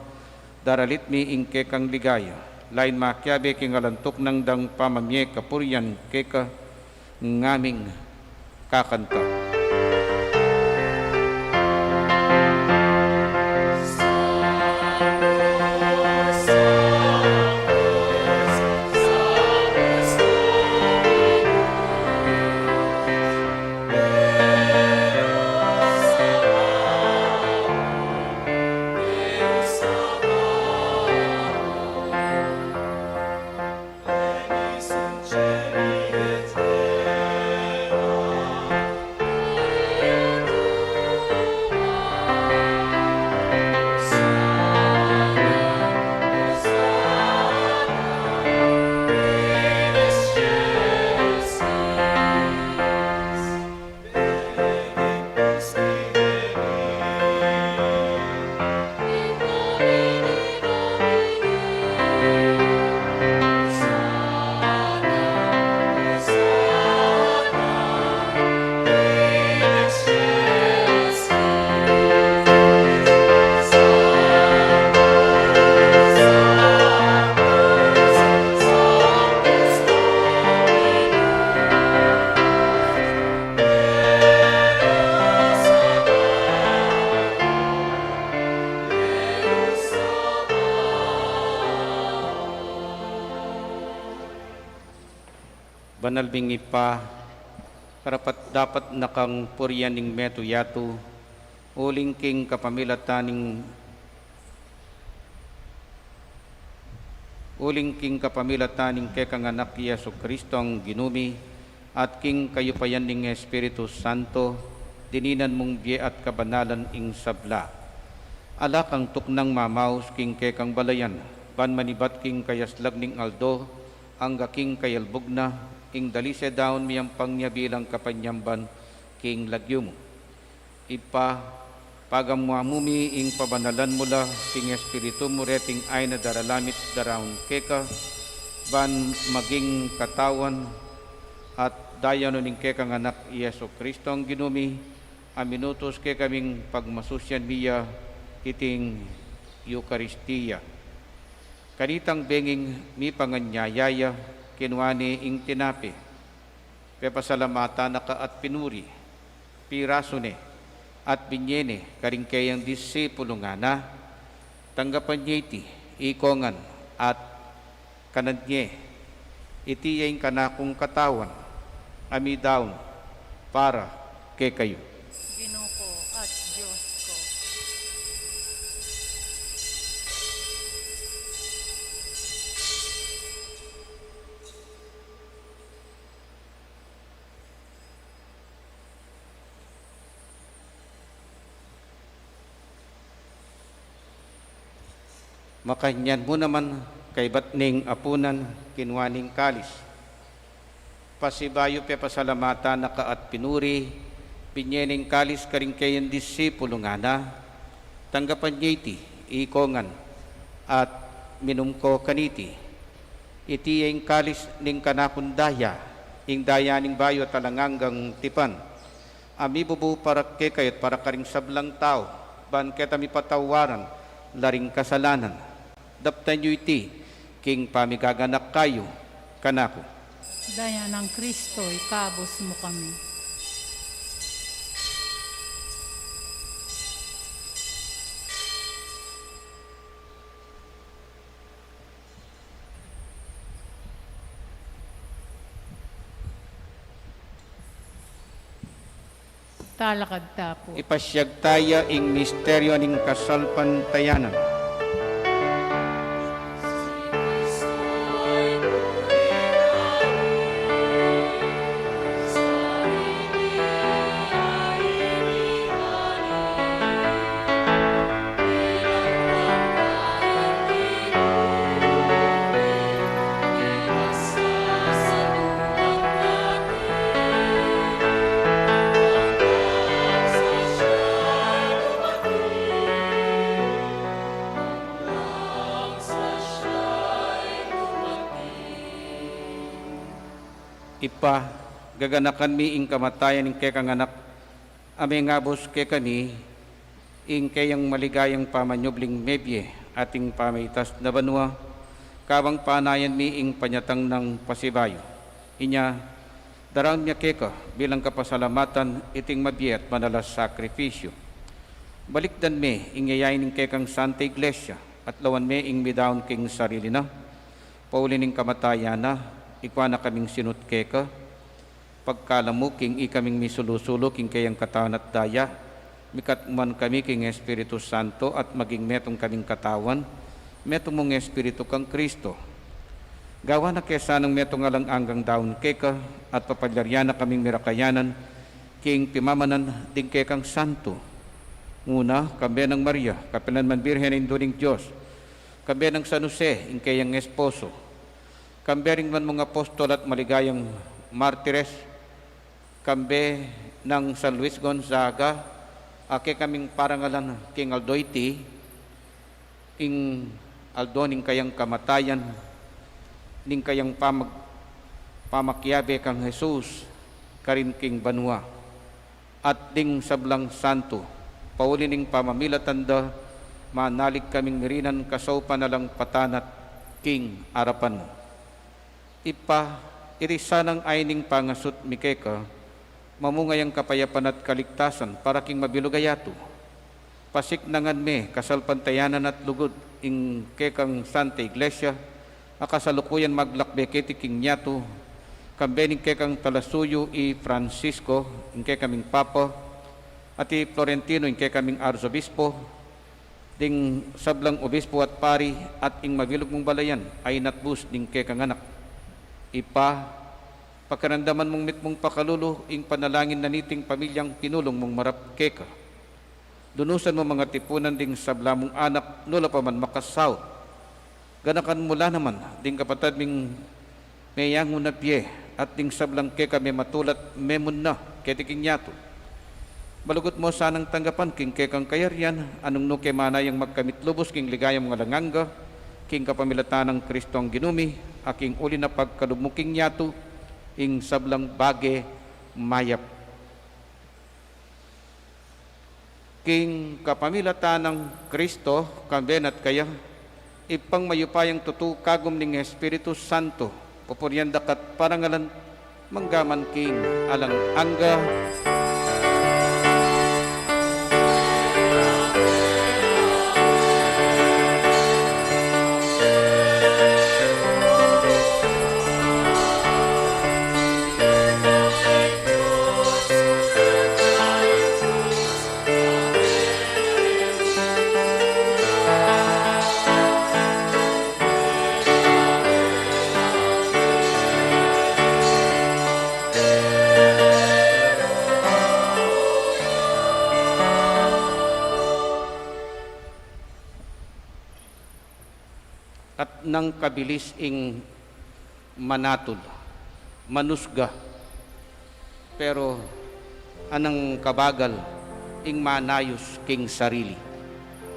daralit mi ing kekang ligaya, lain makyabe king alantok ng dang pamamye kapuryan keka ngaming kakanta. Banal bingi pa, karapat dapat nakang puryan ning meto yatu, uling king kapamilataning kekang anak Yesu Kristo ang ginumi, at king kayupayan ning Espiritu Santo, dininan mong biye at kabanalan ing sabla. Ala kang tuknang mamaus king kekang balayan, ban manibat king kayaslag ning aldo, ang king kayalbog na, ing dalise daon miyang pangyabilang kapanyamban king lagyo mo. Ipa pagamwamumi ing pabanalan mula king Espiritu mo reting ay na daralamit daraon keka, ban maging katawan at dayan ning kekang anak Yesu Kristo ang ginumi, aminutos ke kaming pagmasusyan miya iting Eucharistia. Kanitang benging mi panganyayaya, kinuani ing tinapi, pepasalamata naka at pinuri, pirasone at binyene karing kayang disipulo nga na, tanggapan niya iti, ikongan at kanadnye, iti yung kanakong katawan, ami daon, para kay kayo. Ginoo ko at Diyos ko. Makanyan mo naman kay batning apunan kinwaning kalis. Pasibayo pe pasalamatan na kaat pinuri, pinyening kalis karing kayan disipulo nga na, tanggapan niya iti, ikongan, at minumko kaniti. Iti yung kalis ning kanakundaya, ing daya ning bayo talanganggang tipan. Ami bubu para kay kayat para karing sablang tao, ban kita mi patawaran, laring kasalanan. Daptan nyo iti, king pamigaganak kayo, kanako. Daya ng Kristo, ikabos mo kami. Talakad tapo. Ipasyag tayo ing misteryo ning kasalpantayanan. Ipa, gaganakan mi ing kamatayan ing kekang anak, ame ngabos kekani, ing kayang maligayang pamanyubling mebye, ating pamaitas na banwa, kawang panayan mi ing panyatang ng pasibayo. Inya, darang niya keka bilang kapasalamatan iting mabye at manalas sakripisyo. Balikdan me ing yayain ing kekang Santa Iglesia, at lawan me ing midaon king sarili na, paulin ing kamatayan na, ikwa na kaming sinut keka, pagkalamuking ikaming misulusulo king kayang katawan at daya, mikatman kami king Espiritu Santo at maging metong kaming katawan, metong mong Espiritu kang Kristo. Gawa na kesa ng metong alang anggang daon keka at papalyarya na kaming mirakayanan king pimamanan ding kekang Santo. Una, kambe ng Maria, kapilan man Birhen induning Diyos, kambe ng San Jose, ing kayang esposo, kambering man mga apostol at maligayang martires, kambe ng San Luis Gonzaga, ake kaming parangalan king Aldoiti, ing Aldo ning kayang kamatayan, ning kayang pamakyabe kang Jesus, karin king Banwa, at ding sablang santo, pauli ning pamamilatanda, manalig kaming mirinan kasaw panalang patanat, king arapan mo. Ipa, irisanang aining pangasut mikeka, mamungayang kapayapan at kaligtasan para king mabilugayato. Pasiknangan me, kasalpantayanan at lugod, ing kekang Santa Iglesia, akasalukuyan maglakbeketi king nyato, kambening kekang Talasuyo i Francisco, ing kekaming Papa, at i Florentino, ing kekaming Arzobispo, ding sablang obispo at pari, at ing mabilog mong balayan, ay natbus ding kekang anak. Ipa, pagkarandaman mong mitmong pakalulo, ing panalangin na niting pamilyang pinulong mong marapkeka. Dunusan mo mga tipunan ding sabla mong anak, nula pa man makasaw. Ganakan mula naman, ding kapatad ming mayang na pie, at ding sablang keka may matulat memon na, ketiking yato. Balugot mo sanang tanggapan, king kekang kayaryan, anong no kay manayang magkamit lubos, king ligayang mga langanga, king kapamilatan ng Kristo ang ginumi, aking uli na pagkalumuking yato, ing sablang bage mayap. King kapamilatan ng Kristo, kamben at kaya, ipang mayupayang tutu kagum ning Espiritu Santo, pupuryan dakat parangalan, manggaman king alang angga, ng kabilis ing manatod, manusga, pero anang kabagal ing manayos king sarili.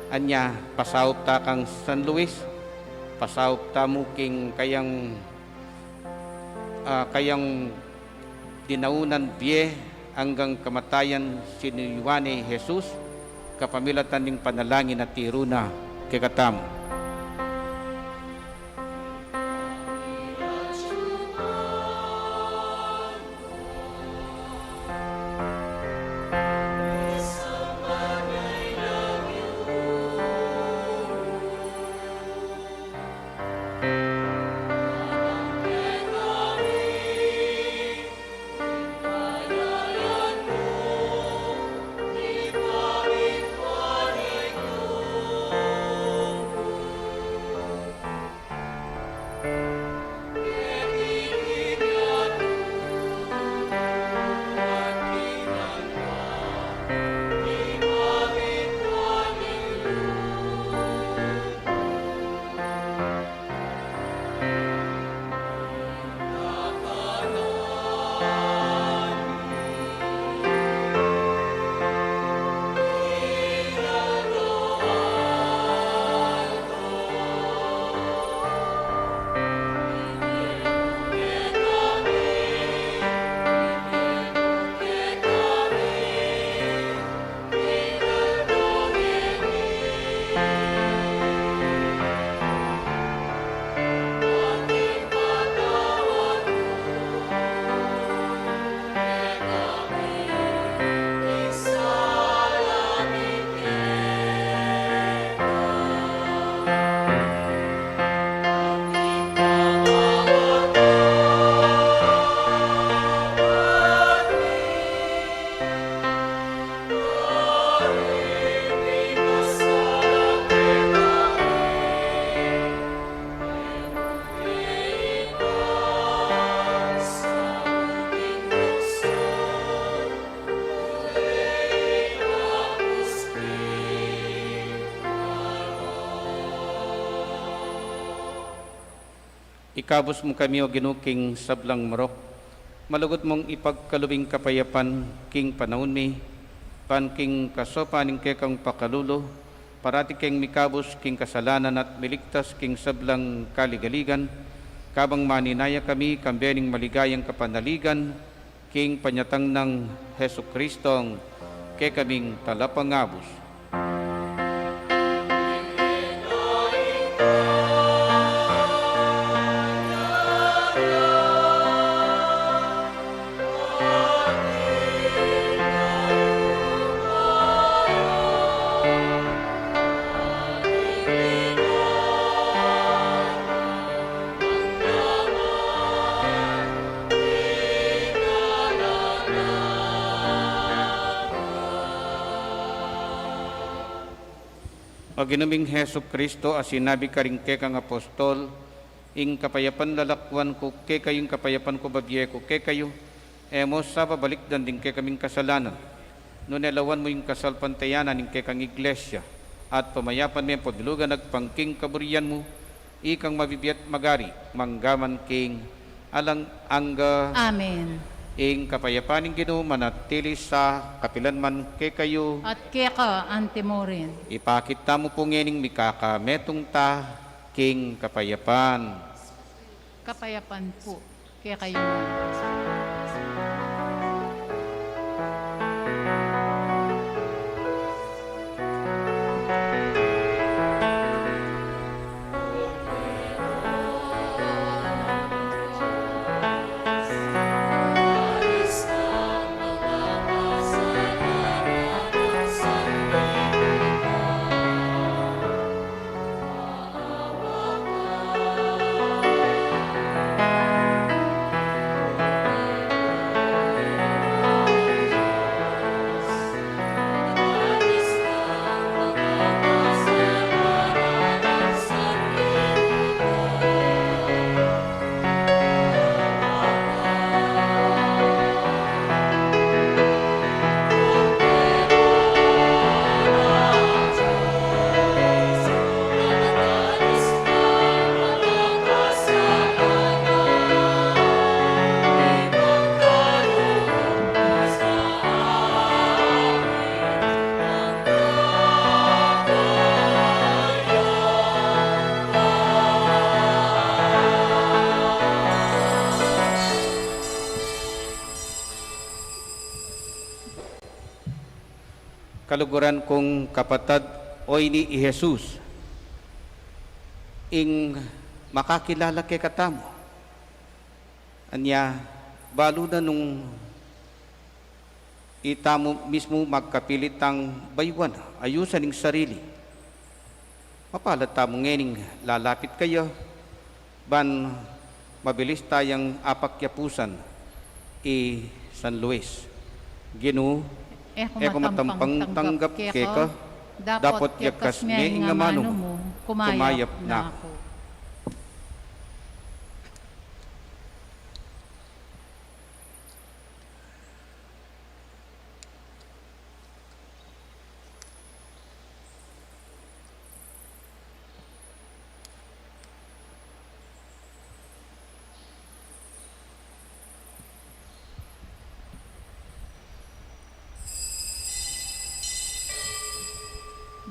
Anya, pasawop ta kang San Luis, pasawop ta mo king kayang dinaunan biye hanggang kamatayan sinuyuan ni Jesus, kapamilatan ning panalangin at tiruna kay katam. Ikabos mo kami o ginuking sablang marok, malugod mong ipagkalubing kapayapan king panahon mi, pan king kasopaning kekang pakalulo, parati king mikabos king kasalanan at miligtas king sablang kaligaligan, kabang maninaya kami kambening maligayang kapanaligan, king panyatang ng Heso Kristong ke kaming talapangabos. O ginuming Heso Kristo, as sinabi ka rin ke kang apostol, ing kapayapan lalakwan ko, ke kayong kapayapan ko babiye ko, ke kayo, emo sa babalik din ke kaming kasalanan. Nunelawan mo yung kasalpantayanan ing ke kang iglesia, at pamayapan mo yung paglugan nagpangking kaburian mo, ikang mabibiyat magari, manggaman king, alang angga, Amen. ing kapayapan ng Ginoo manatili sa kapilanman ke kayo. At keka antimorin. Ipakita mo po ngening mikakametong ta king kapayapan. Kapayapan po. Kaya kayo. kaluguran kong kapatad oy ni Jesus, ing makakilala kay katamo. Anya, balo na nung itamo mismo magkapilit ang baywan, ayusan ng sarili. Mapalat tamo ngening lalapit kayo, ban mabilis tayang apakyapusan San Luis. Ginoo, eko matampang tanggap keka, dapat yakas niya ingamano mo, kumayap na ako.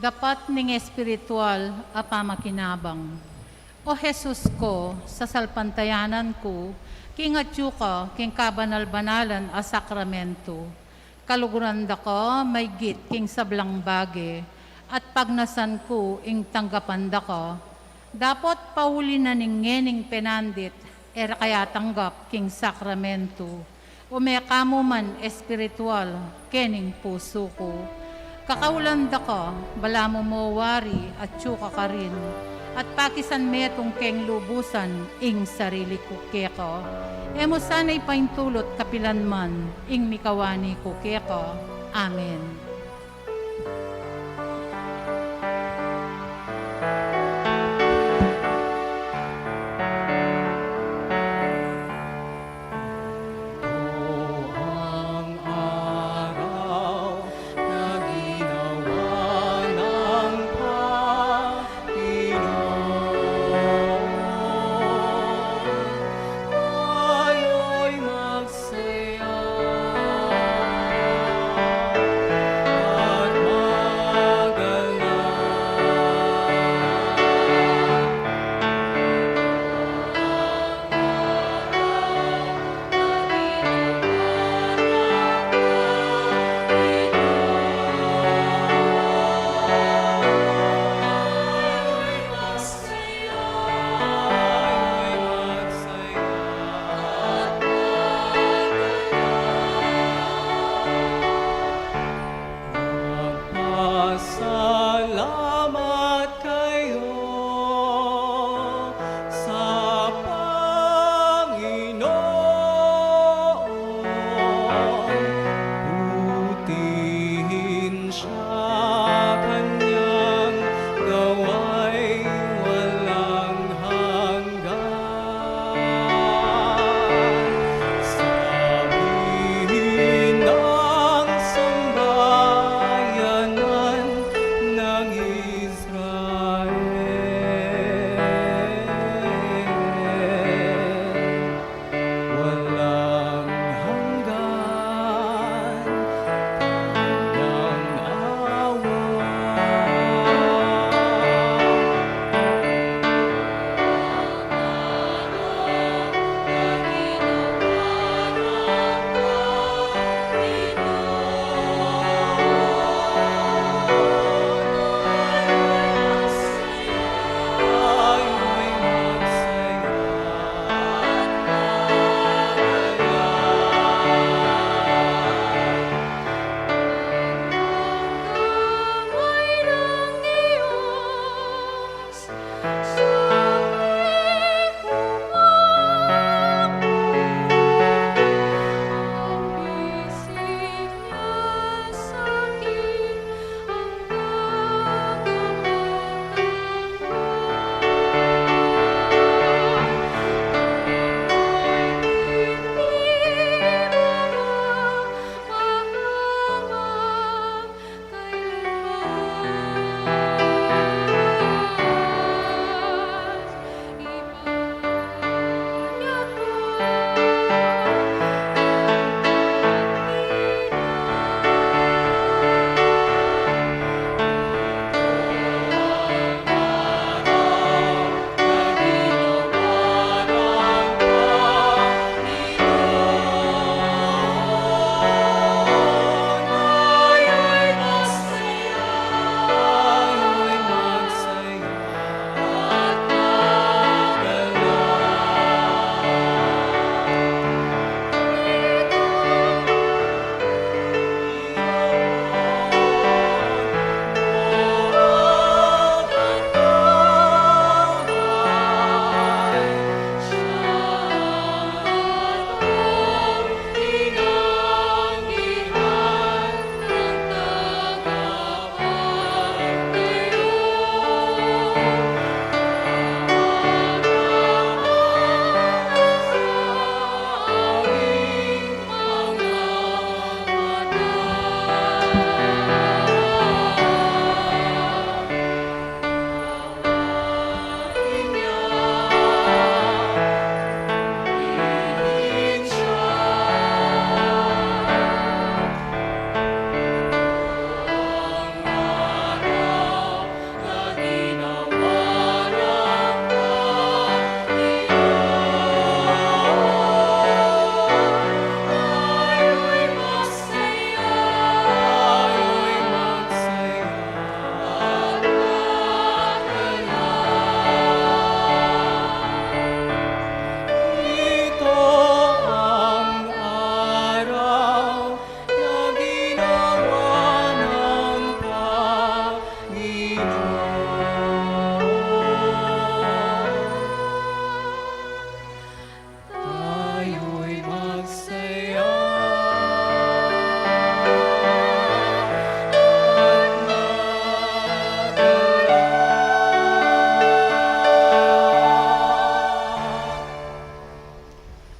Dapat ning espiritual apamakinabang. O Jesus ko, sa salpantayanan ko, king atyu ka, king kabanal-banalan a sakramento. Kaluguran da ko, may git king sablang bage, at pagnasan ko, ing tanggapan da ko. Dapat pauli na ning ngening penandit, era kaya tanggap king sakramento. O may kamo man espiritual, kening puso ko. Kakaulan da ko, bala mo mawari at tsuka ka rin. At pakisan metong keng lubusan, ing sarili ko keko. Emo sana'y paintulot kapilan man, ing mikawani ko keko. Amen.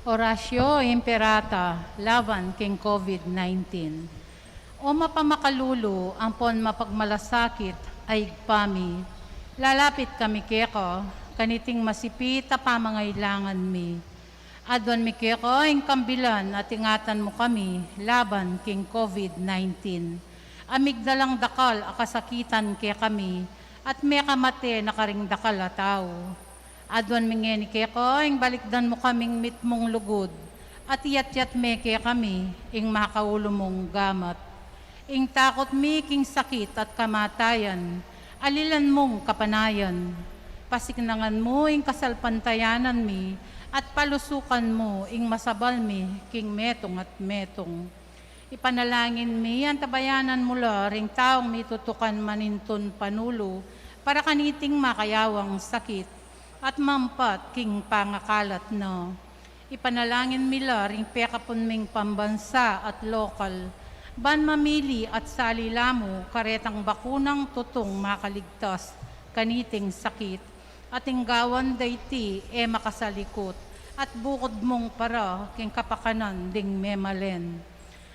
Orasyo Imperata, laban king COVID-19. O mapamakalulo, ampon mapagmalasakit, ay pami. Lalapit kami keko, kaniting masipit a pamangailangan mi. Adon mi keko, ing kambilan at ingatan mo kami, laban king COVID-19. Amigdalang dakal akasakitan ke kami, at may kamate na karing dakal a tao. Adwan mingeni keko, ing balikdan mo kaming mitmong lugod, at iyat-yat meke kami, ing makaulo mong gamat. Ing takot mi king sakit at kamatayan, alilan mong kapanayan. Pasiknangan mo ing kasalpantayanan mi, at palusukan mo ing masabal mi, king metong at metong. Ipanalangin mi ang tabayanan mula ring taong mitutukan maninton panulo, para kaniting makayawang sakit, at mampat king pangakalat no. Ipanalangin mila ring pekapon ming pambansa at lokal, ban mamili at salilamo karetang bakunang tutong makaligtas, kaniting sakit, at inggawan dayti makasalikot, at bukod mong para king kapakanan ding memalen.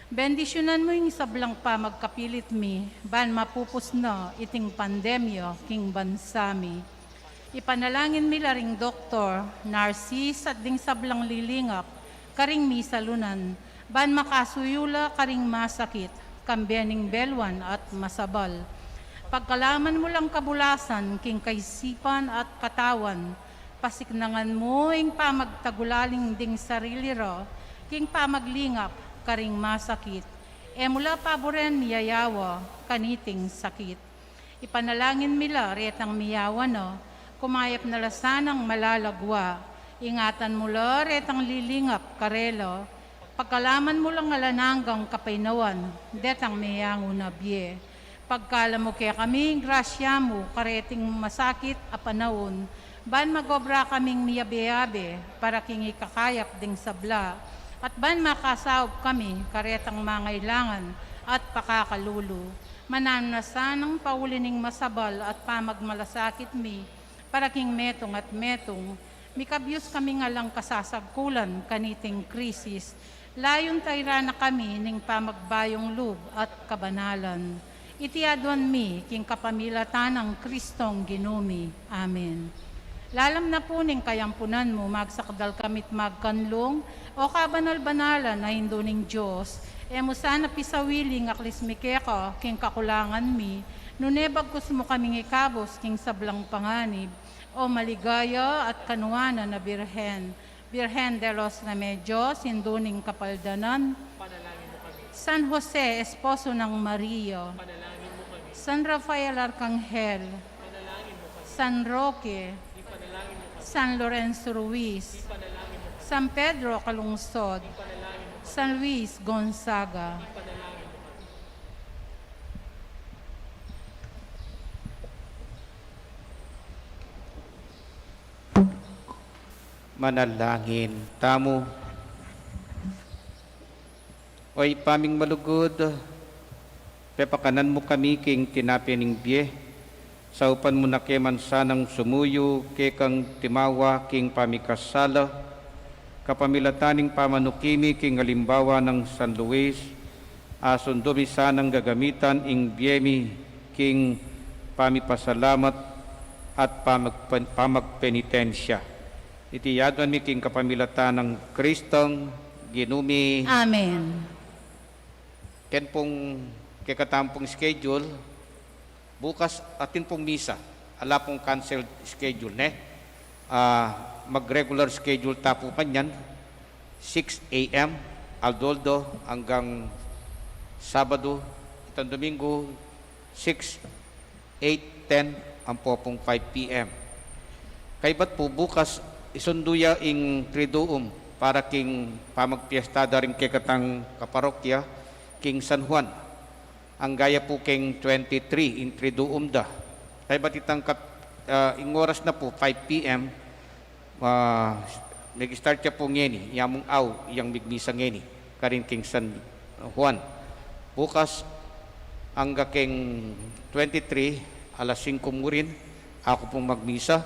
Bendisyonan mo yung sablang pa magkapilit mi, ban mapupus na iting pandemya king bansami. Ipanalangin mila ring doktor, narsis at ding sablang lilingap, karing mi salunan, ban makasuyula karing masakit, kambianing belwan at masabal. Pagkalaman mo lang kabulasan, king kaisipan at katawan, pasiknangan mo ing pamagtagulaling ding sarili ro, king pamaglingap, karing masakit, mula paboren miyayawa, kaniting sakit. Ipanalangin mila retang miyawa no, kumayap na lasanang malalagwa, ingatan mo lo retang lilingap karelo, pagkalaman mo lang alananggang kapainawan, detang miyango na biye. Pagkala mo kaya kami, grasya mo, kareting masakit a panahon, ban magobra kaming miyabe-yabe, para king ikakayap ding sabla, at ban makasaop kami, karetang mangailangan at pakakalulo. Mananasan ng paulining masabal at pamagmalasakit mi, para king metong at metong, mikabyos kami nga lang kasasagkulan, kaniting krisis, layon tayra na kami ning pamagbayong loob at kabanalan. Itiadwan mi, king kapamilatan ng Kristong ginumi. Amen. Lalam na po ning kayampunan mo, magsakdal kamit magkanlong, o kabanal-banalan na hinduning Diyos, mo sana pisawiling aklis mi keko, king kakulangan mi, nunebag mo kaming ikabos, king sablang panganib, o maligaya at kanuana na Birhen. Birhen de los Remedios, hinduning kapaldanan. San Jose, esposo ng Maria. San Rafael Arcangel. San Roque. San Lorenzo Ruiz. San Pedro Calungsod. San Luis Gonzaga. Manalangin tamo. Oy paming malugod, pepakanan mo kami king tinapining biye, saupan mo na keman sanang sumuyo, ke kang timawa king pamikasala, kapamilataning pamanukimi king halimbawa ng San Luis, ason dumi sanang gagamitan ing biyemi king pamipasalamat at pamagpenitensya. Itiyadwan mi king kapamilatan ng Kristong ginumi. Amen. Ken pong kekatampong schedule, bukas atin pong misa. Ala pong canceled schedule, ne? Mag-regular schedule tapo kanyan, 6 a.m. Aldoldo hanggang Sabado, itang Domingo, 6, 8, 10, ang po pong 5 p.m. Kay ba't po bukas, isunduya ing Triduum para king pamagpiestada rin kekatang kaparokya, king San Juan. Ang gaya po king 23 in Triduum da. Kaya ba't itang ing oras na po, 5 p.m., nag-start siya po ngeni, yamong aw, yang migmisa ngeni, karin king San Juan. Bukas, hangga king 23, alas 5 mo rin, ako pong magmisa.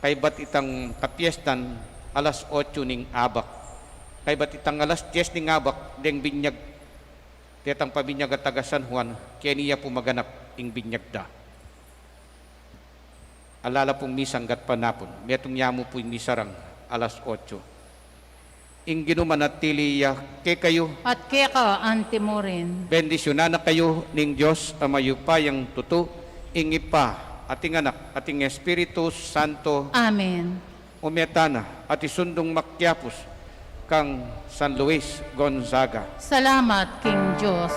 Kay ba't itang kapiestan, alas 8 ning abak. kay batitang alas 10 ni ngabak deng binyag tetang pabinyag at taga San Juan kaya niya pumaganap ing binyag da. Alala pong misang gat panapon, metong yamo po misarang alas 8. Ing ginumanatili ya ke kayo, At kaya antimurin. bendisyonan na kayo ning Diyos amayupayang tutu, ing ipa, ating anak, ating Espiritu Santo, Amen. umetana at isundong makyapos kang San Luis Gonzaga. Salamat, King Diyos.